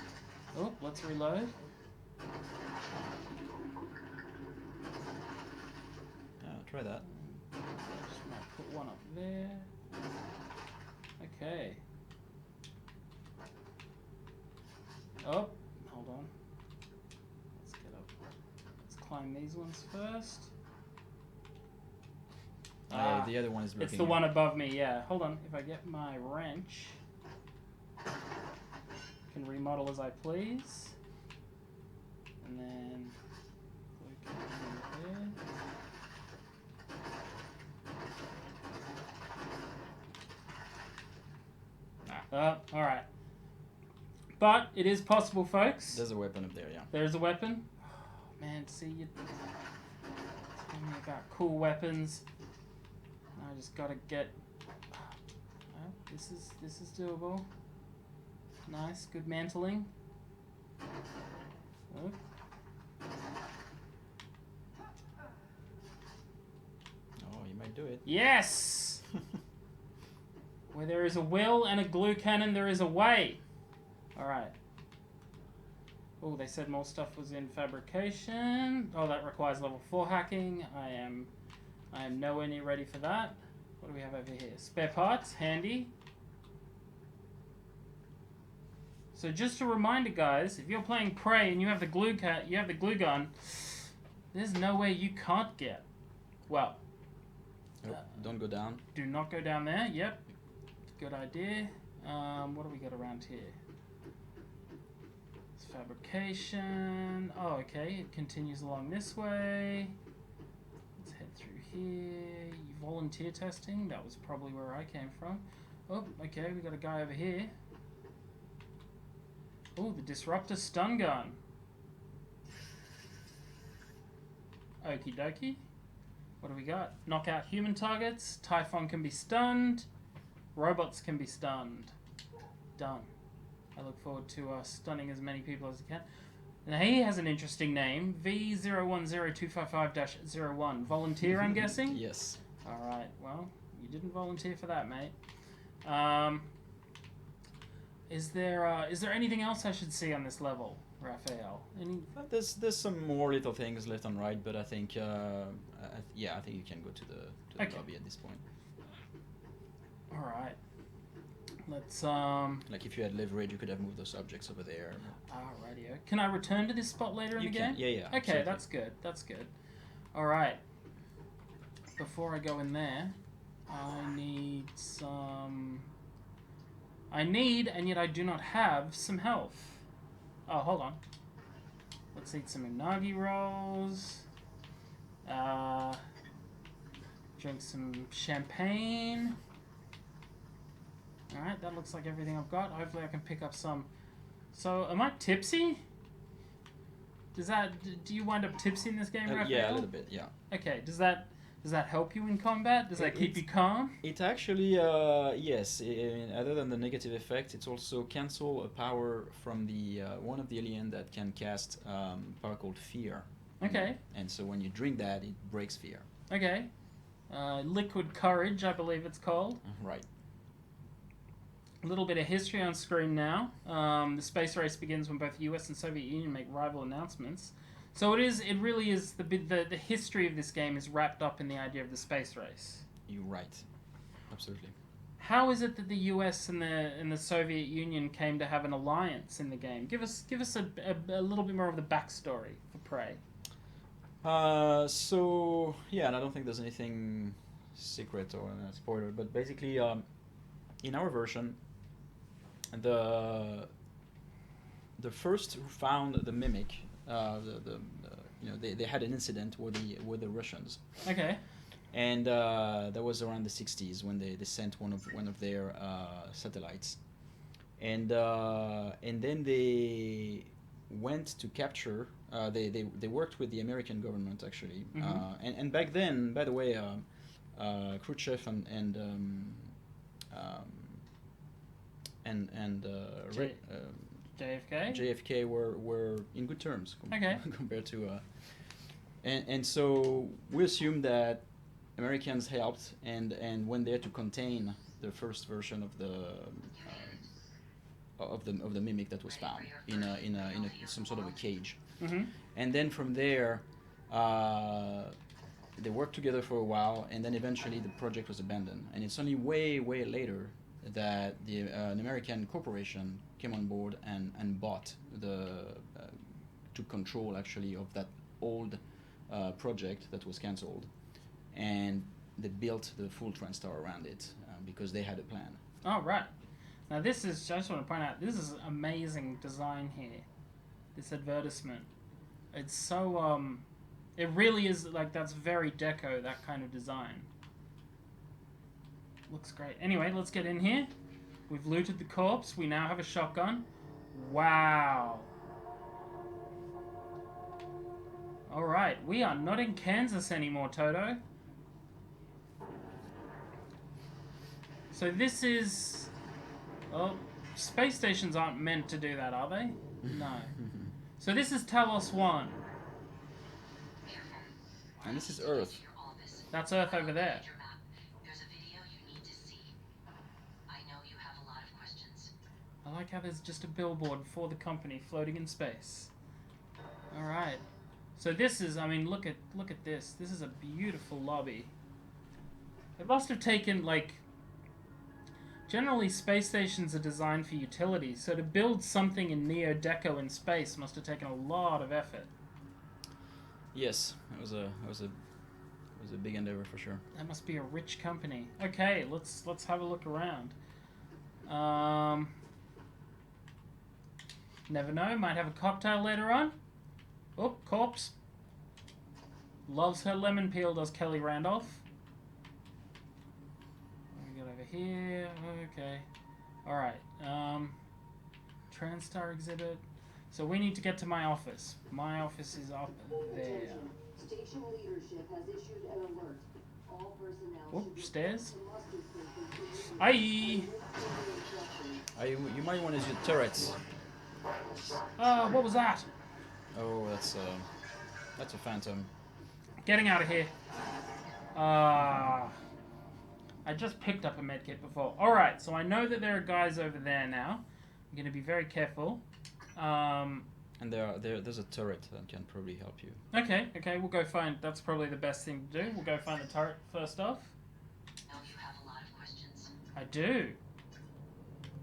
Oh, let's reload. Try that. Just might put one up there. Okay. Oh, hold on. Let's get up. Let's climb these ones first. The other one is looking. It's the one above me, yeah. Hold on, if I get my wrench, can remodel as I please. And then click in there. Alright. But it is possible, folks. There's a weapon up there, yeah. There's a weapon. Oh, man, see, you tell me about cool weapons. I just gotta get. Oh, this is doable. Nice, good mantling. Oh. Oh, you might do it. Yes. Where there is a will and a glue cannon, there is a way. All right. Oh, they said more stuff was in fabrication. Oh, that requires level 4 hacking. I am nowhere near ready for that. What do we have over here? Spare parts, handy. So just a reminder, guys, if you're playing Prey and you have the glue gun, there's no way you can't get. Well, Nope, don't go down. do not go down there. Yep, good idea. What do we got around here? It's fabrication. Oh, okay. It continues along this way. Let's head through here. Volunteer testing. That was probably where I came from. Oh, okay. We got a guy over here. Oh, the disruptor stun gun. Okie dokie. What do we got? Knock out human targets. Typhon can be stunned. Robots can be stunned. Done. I look forward to stunning as many people as I can. Now he has an interesting name. V010255-01. Volunteer, I'm guessing? Yes. Alright, well, you didn't volunteer for that, mate. Is there anything else I should see on this level, Raphael? There's some more little things left and right, but I think I think you can go to the Okay. lobby at this point. Alright. Let's Like if you had leverage, you could have moved those objects over there. Alrighty. Can I return to this spot later in You the can. game? Yeah. Okay, absolutely. that's good. That's good. Alright. Before I go in there, I need, and yet I do not have, some health. Oh, hold on. Let's eat some unagi rolls. Drink some champagne. Alright, that looks like everything I've got. Hopefully I can pick up some. So, am I tipsy? Do you wind up tipsy in this game, Raphael? Yeah, a little bit. Yeah. Okay, does that help you in combat? Does that keep you calm? It actually, yes. Other than the negative effect, it's also cancel a power from the one of the alien that can cast power called fear. Okay. And so when you drink that, it breaks fear. Okay. Liquid courage, I believe it's called. Right. A little bit of history on screen now. The space race begins when both the US and Soviet Union make rival announcements. So it really is the history of this game is wrapped up in the idea of the space race. You're right. Absolutely. How is it that the US and the Soviet Union came to have an alliance in the game? Give us a little bit more of the backstory for Prey. So yeah, and I don't think there's anything secret or a spoiler, but basically, in our version, the first who found the mimic, they had an incident with the Russians. Okay. and that was around the 60s when they sent one of their satellites, and then they went to capture. They worked with the American government actually, and back then, by the way, Khrushchev and JFK. JFK were in good terms Okay. compared to, and so we assume that Americans helped and went there to contain the first version of the mimic that was found in some sort of a cage, and then from there. They worked together for a while, and then eventually the project was abandoned. And it's only way later that an American corporation came on board and bought took control actually of that old project that was cancelled, and they built the full TranStar around it because they had a plan. Oh, right. Now this is, I just want to point out, this is amazing design here. This advertisement. It's so, it really is, like, that's very deco, that kind of design. Looks great. Anyway, let's get in here. We've looted the corpse. We now have a shotgun. Wow. Alright, we are not in Kansas anymore, Toto. So this is... Oh, space stations aren't meant to do that, are they? No. So this is Talos 1. And this is Earth. That's Earth over there. There's a video you need to see. I know you have a lot of questions. I like how there's just a billboard for the company floating in space. Alright. So this is, I mean, look at this. This is a beautiful lobby. It must have taken, like... Generally, space stations are designed for utility, so to build something in Neo-Deco in space must have taken a lot of effort. Yes, it was a big endeavor for sure. That must be a rich company. Okay, let's have a look around. Never know, might have a cocktail later on. Oh, corpse. Loves her lemon peel, does Kelly Randolph. What we got over here? Okay. Alright. TranStar exhibit. So we need to get to my office. My office is up there. Station leadership has issued an alert. All personnel should be stairs. to muster station. Aye. You might want to use your turrets. What was that? Oh, that's a phantom. Getting out of here. I just picked up a medkit before. Alright, so I know that there are guys over there now. I'm going to be very careful. And there's a turret that can probably help you. Okay, we'll go find... That's probably the best thing to do. We'll go find the turret first off. I know you have a lot of questions. I do.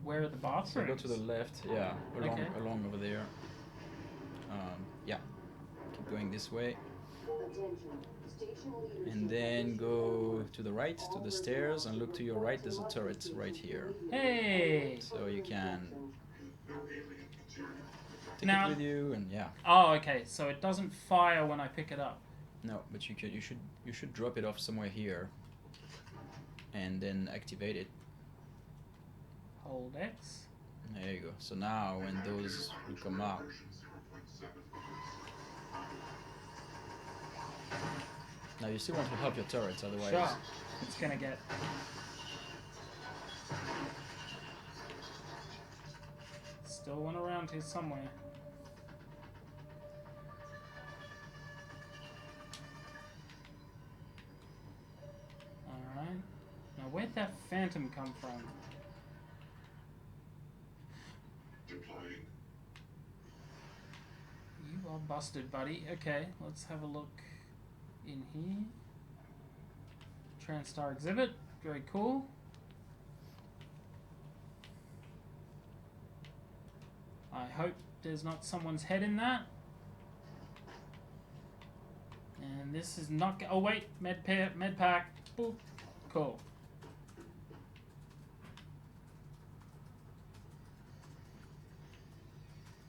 Where are the So bathrooms? go to the left, yeah, along over there. Yeah, keep going this way. Attention. Station leadership And then go to the right, to the stairs, and look to your right, there's a turret right here. Hey! So you can take Now- it with you, and yeah. Oh, okay, so it doesn't fire when I pick it up. No, but you should drop it off somewhere here, and then activate it. Hold X. There you go. So now when those will come out, now you still want to help your turrets, otherwise. Sure. It's gonna get... Still one around here somewhere. Alright. Now where'd that phantom come from? Deploying. You are busted, buddy. Okay, let's have a look in here. TranStar exhibit. Very cool. I hope there's not someone's head in that. And this is not... Oh, wait. Med pack. Boop. Cool.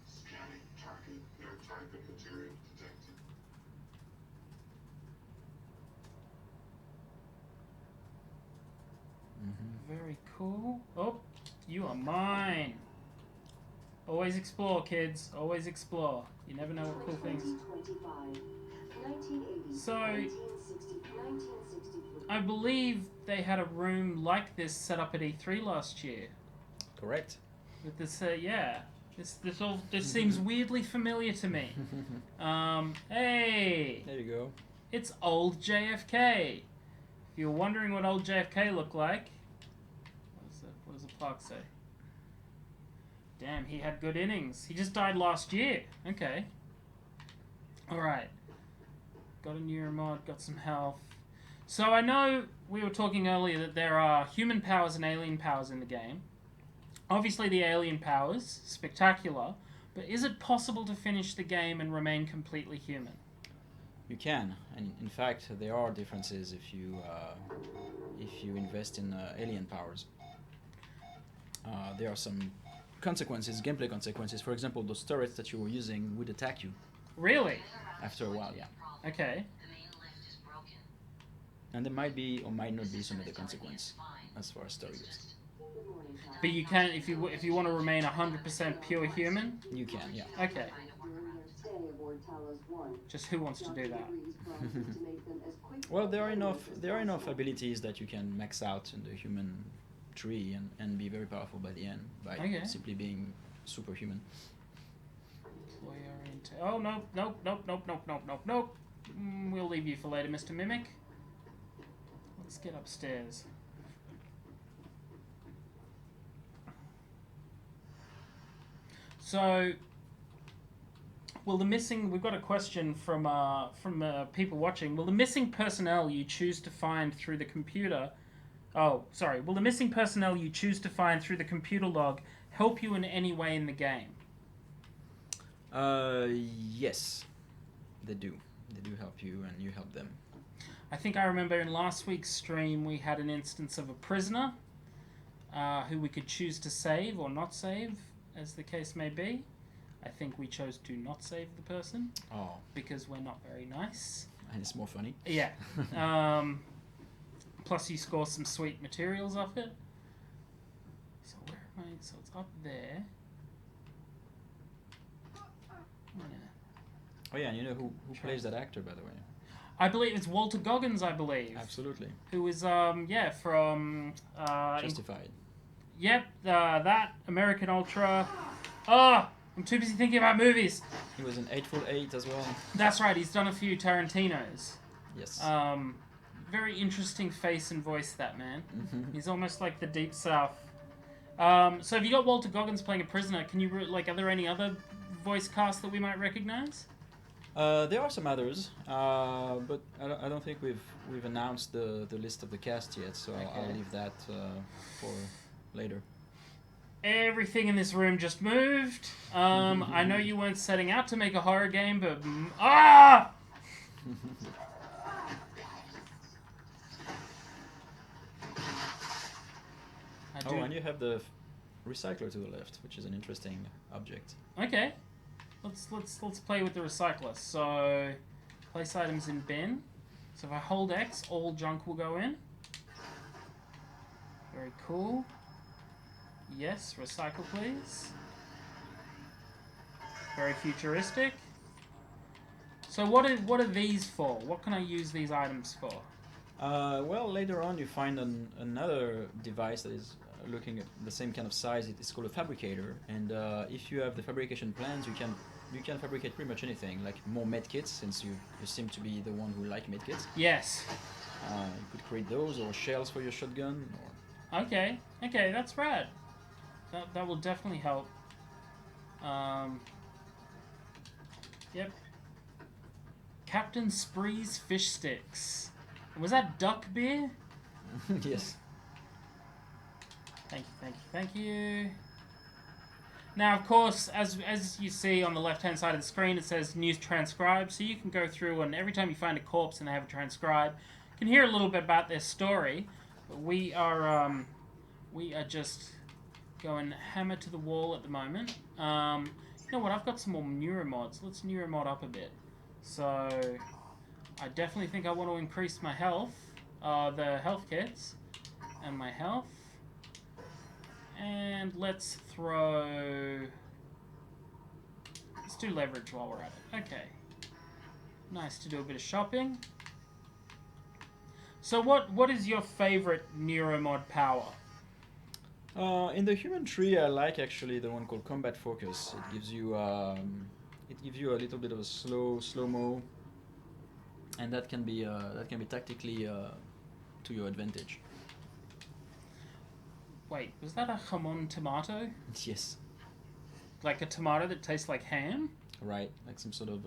Scanning target. No type of material detected. very cool. Oh, you are mine. Always explore, kids. Always explore. You never know what cool things. 2025, 1980, So, 1960, 1963. I believe they had a room like this set up at E3 last year. Correct. With this, yeah. This seems weirdly familiar to me. Hey, There you go. it's old JFK. If you're wondering what old JFK looked like, what does the plaque say? Damn, he had good innings. He just died last year. Okay. Alright. Got a neuromod, got some health. So I know we were talking earlier that there are human powers and alien powers in the game. Obviously the alien powers, spectacular, but is it possible to finish the game and remain completely human? You can, and in fact, there are differences if you invest in alien powers. There are some consequences, gameplay consequences. For example, those turrets that you were using would attack you Really? after a while, yeah. Okay. The main lift is broken. And there might be or might not be some other consequence as far as story goes. Good morning, Tom. But you can, if you want to remain 100% pure human. You can, yeah. Okay. During their stay aboard Talos 1, Just who wants to do that? Degrees promises to make them as quick Well, there are and enough as there are enough possible. abilities that you can max out in the human tree and be very powerful by the end by Okay. simply being superhuman. Oh, nope. We'll leave you for later, Mr. Mimic. Let's get upstairs. So, will the missing... We've got a question from people watching. Will the missing personnel you choose to find through the computer... Oh, sorry. Will the missing personnel you choose to find through the computer log help you in any way in the game? Yes, they do. They do help you, and you help them. I think I remember in last week's stream we had an instance of a prisoner who we could choose to save or not save, as the case may be. I think we chose to not save the person Oh, because we're not very nice. and it's more funny. Yeah. Plus you score some sweet materials off it. So where am I? So it's up there. Yeah. Oh yeah, and you know who plays that actor, by the way? I believe it's Walter Goggins, I believe. Absolutely. Who is, from... Justified. Yep, that, American Ultra. Oh, I'm too busy thinking about movies. He was in Eightful Eight as well. That's right, he's done a few Tarantinos. Yes. Very interesting face and voice, that man. Mhm. He's almost like the Deep South. So have you got Walter Goggins playing a prisoner? Can you, are there any other voice casts that we might recognize? There are some others, but I don't think we've announced the list of the cast yet, so I'll Okay. leave that for later. Everything in this room just moved. I know you weren't setting out to make a horror game, but... Ah! I do... Oh, and you have the recycler to the left, which is an interesting object. Okay. Let's play with the recycler. So, place items in bin. So if I hold X, all junk will go in. Very cool. Yes, recycle please. Very futuristic. So what are these for? What can I use these items for? Well, later on you find another device that is looking at the same kind of size. It is called a fabricator, and if you have the fabrication plans, you can fabricate pretty much anything, like more medkits, since you seem to be the one who like medkits. Yes. You could create those, or shells for your shotgun, or... Okay, that's rad. That will definitely help. Yep. Captain Spree's fish sticks. Was that duck beer? Yes. Thank you. Now, of course, as you see on the left-hand side of the screen, it says news transcribed, so you can go through and every time you find a corpse and they have it transcribed, you can hear a little bit about their story. But we are just going hammer to the wall at the moment. You know what? I've got some more neuromods. Let's neuromod up a bit. So I definitely think I want to increase my health, the health kits, and my health. And let's throw... Let's do leverage while we're at it. Okay. Nice to do a bit of shopping. So what is your favorite neuromod power? In the human tree, I like actually the one called Combat Focus. It gives you a little bit of a slow-mo, and that can be tactically to your advantage. Wait, was that a jamon tomato? Yes. Like a tomato that tastes like ham? Right, like some sort of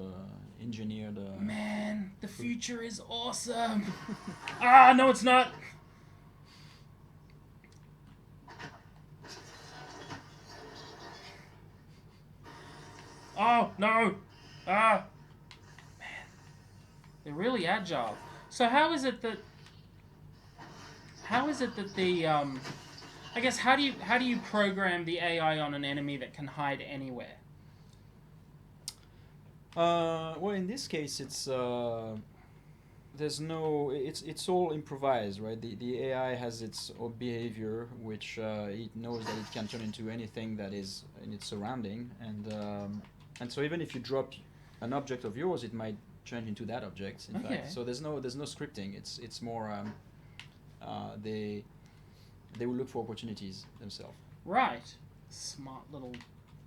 engineered. Man, the future is awesome. Ah, no, it's not. Oh no! Ah, man, they're really agile. So how is it that the I guess how do you program the AI on an enemy that can hide anywhere? Well, in this case, it's it's all improvised, right? The AI has its own behavior, which it knows that it can turn into anything that is in its surrounding, and so even if you drop an object of yours, it might change into that object. In fact, so there's no scripting. It's more they will look for opportunities themselves. Right, smart little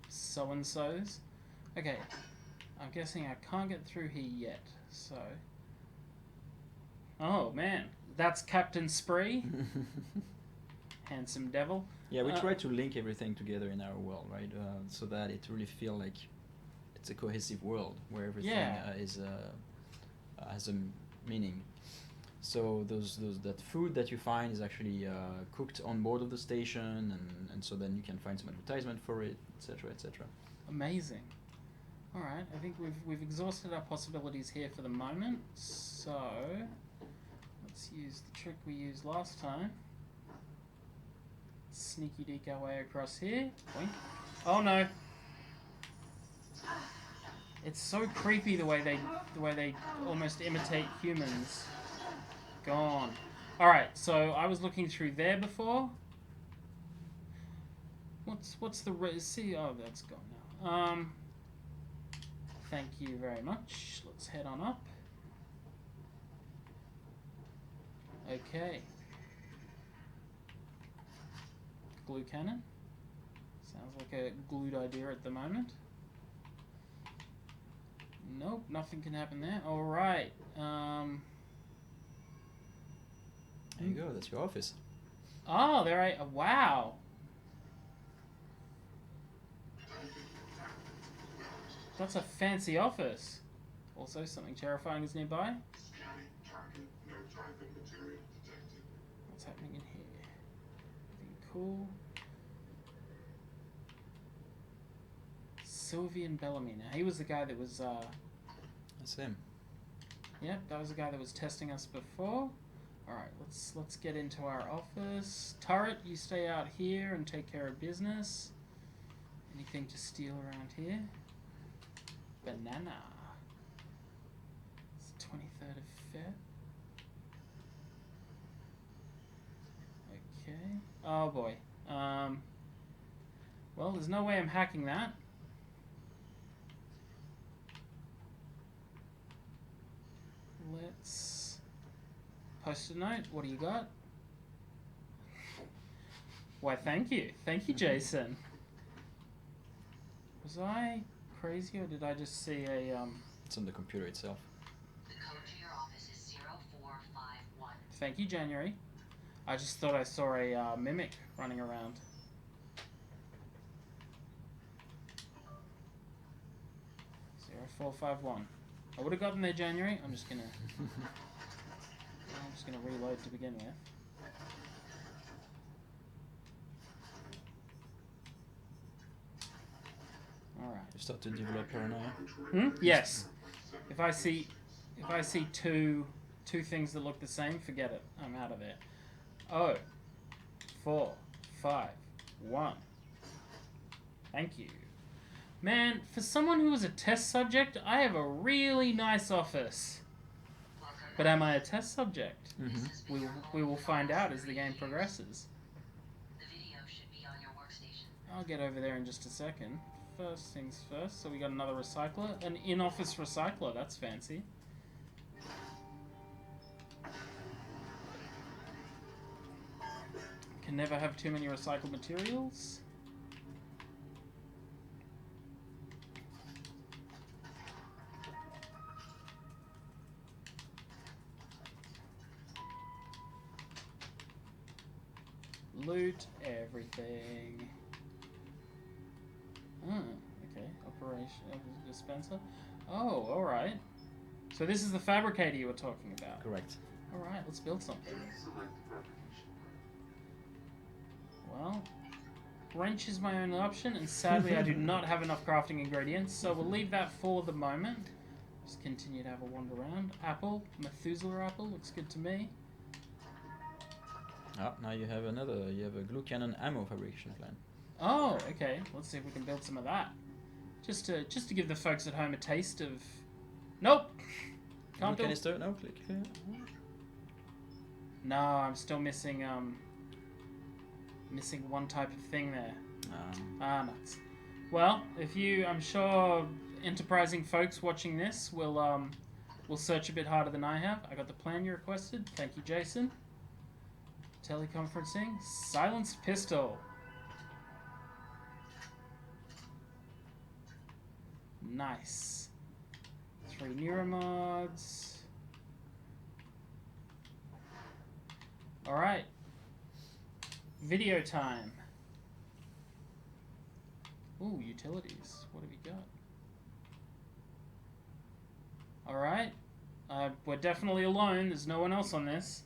so and so's. Okay. I'm guessing I can't get through here yet, so... Oh, man. That's Captain Spree. Handsome devil. Yeah, we try to link everything together in our world, right? So that it really feels like it's a cohesive world where everything has a meaning. So that food that you find is actually cooked on board of the station, and so then you can find some advertisement for it, etc., etc. Amazing. All right, I think we've exhausted our possibilities here for the moment. So let's use the trick we used last time. Sneaky deek our way across here. Boink. Oh no! It's so creepy the way they almost imitate humans. Gone. All right, so I was looking through there before. What's the see? Oh, that's gone now. Thank you very much. Let's head on up. Okay. Glue cannon. Sounds like a glued idea at the moment. Nope, nothing can happen there. Alright. There you go, that's your office. Oh, wow. That's a fancy office. Also, something terrifying is nearby. What's happening in here? Anything cool? Sylvian Bellamy. Now, he was the guy that was... That's him. Yep, that was the guy that was testing us before. Alright, let's get into our office. Turret, you stay out here and take care of business. Anything to steal around here? Banana. It's the 23rd of Feb. Okay. Oh boy. Well, there's no way I'm hacking that. Let's post a note. What do you got? Why, thank you. Thank you, Jason. Was I crazy, or did I just see a It's on the computer itself. The code to your office is 0451. Thank you, January. I just thought I saw a mimic running around. Zero 451. I would have gotten there, January. I'm just gonna reload to begin with. All right. You start to develop paranoia. Yes. If I see two things that look the same, forget it. I'm out of there. 4 5 1. Thank you. Man, for someone who was a test subject, I have a really nice office. But am I a test subject? Mm-hmm. We will find out as the game progresses. The video should be on your I'll get over there in just a second. First things first, so we got another recycler. An in-office recycler, that's fancy. Can never have too many recycled materials. Loot everything. Oh, okay. Operation dispenser. Oh, alright. So this is the fabricator you were talking about. Correct. Alright, let's build something. Well, wrench is my only option, and sadly I do not have enough crafting ingredients, so we'll leave that for the moment. Just continue to have a wander around. Apple, Methuselah apple, looks good to me. Ah, now you have a glue cannon ammo fabrication plan. Oh, okay. Let's see if we can build some of that. Just to give the folks at home a taste of... Nope! Can't Glue build... canister? No, click. No, I'm still missing, missing one type of thing there. Nuts. Well, I'm sure enterprising folks watching this will search a bit harder than I have. I got the plan you requested. Thank you, Jason. Teleconferencing. Silenced pistol. Nice. 3 neuromods. Alright. Video time. Ooh, utilities. What have you got? Alright. We're definitely alone. There's no one else on this.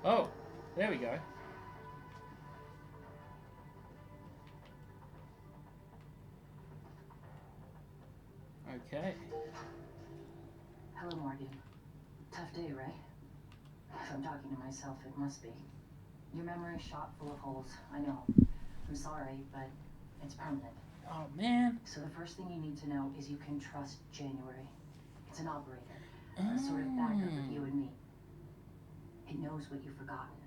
Oh, there we go. Okay. Hello, Morgan. Tough day, right? If I'm talking to myself, it must be. Your memory's shot full of holes, I know. I'm sorry, but it's permanent. Oh, man. So the first thing you need to know is you can trust January. It's an operator, a sort of backup of you and me. It knows what you've forgotten.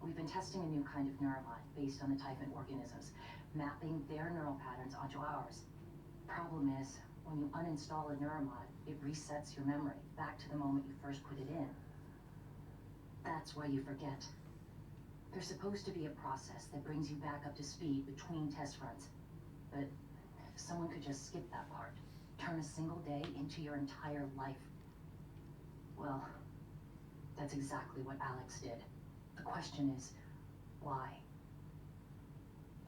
We've been testing a new kind of neuromod based on the type and organisms, mapping their neural patterns onto ours. Problem is, when you uninstall a neuromod, it resets your memory back to the moment you first put it in. That's why you forget. There's supposed to be a process that brings you back up to speed between test runs. But if someone could just skip that part, turn a single day into your entire life. Well, that's exactly what Alex did. The question is, why?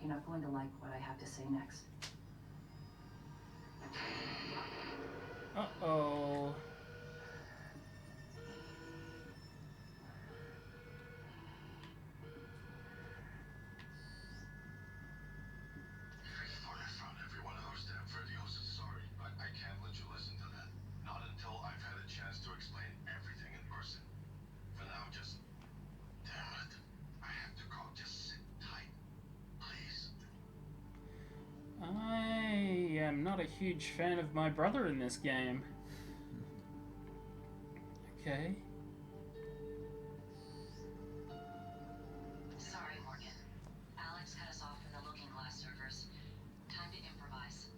You're not going to like what I have to say next. Uh-oh. I thought I found every one of those damn videos. Sorry, I can't let you listen to that. Not until I've had a chance to explain everything in person. For now, just... Damn it. I have to go. Just sit tight. Please. I am not a huge fan of my brother in this game. Okay. Sorry, Morgan. Alex cut us off from the Looking Glass servers. Time to improvise.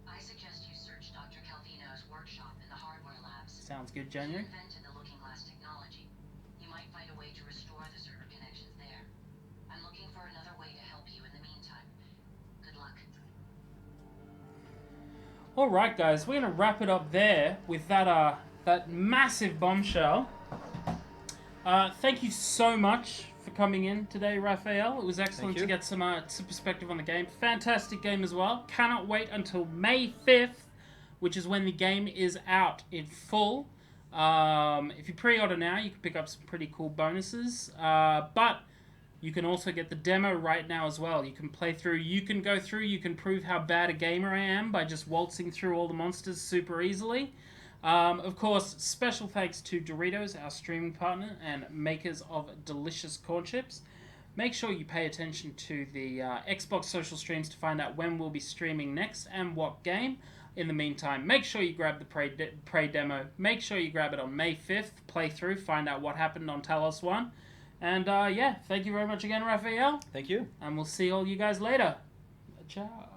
I suggest you search Dr. Calvino's workshop in the hardware labs. Sounds good, He January. invented the Looking Glass technology. You might find a way to restore the server connections there. I'm looking for another way to help you in the meantime. Good luck. Alright, guys, we're going to wrap it up there with that massive bombshell. Thank you so much for coming in today, Raphael. It was excellent to get some perspective on the game. Fantastic game as well. Cannot wait until May 5th, which is when the game is out in full. If you pre-order now, you can pick up some pretty cool bonuses. But you can also get the demo right now as well. You can play through, you can go through, you can prove how bad a gamer I am by just waltzing through all the monsters super easily. Of course, special thanks to Doritos, our streaming partner and makers of delicious corn chips. Make sure you pay attention to the Xbox social streams to find out when we'll be streaming next and what game. In the meantime, make sure you grab the Prey demo. Make sure you grab it on May 5th. Play through, find out what happened on Talos 1. And yeah, thank you very much again, Raphael. Thank you. And we'll see all you guys later. Ciao.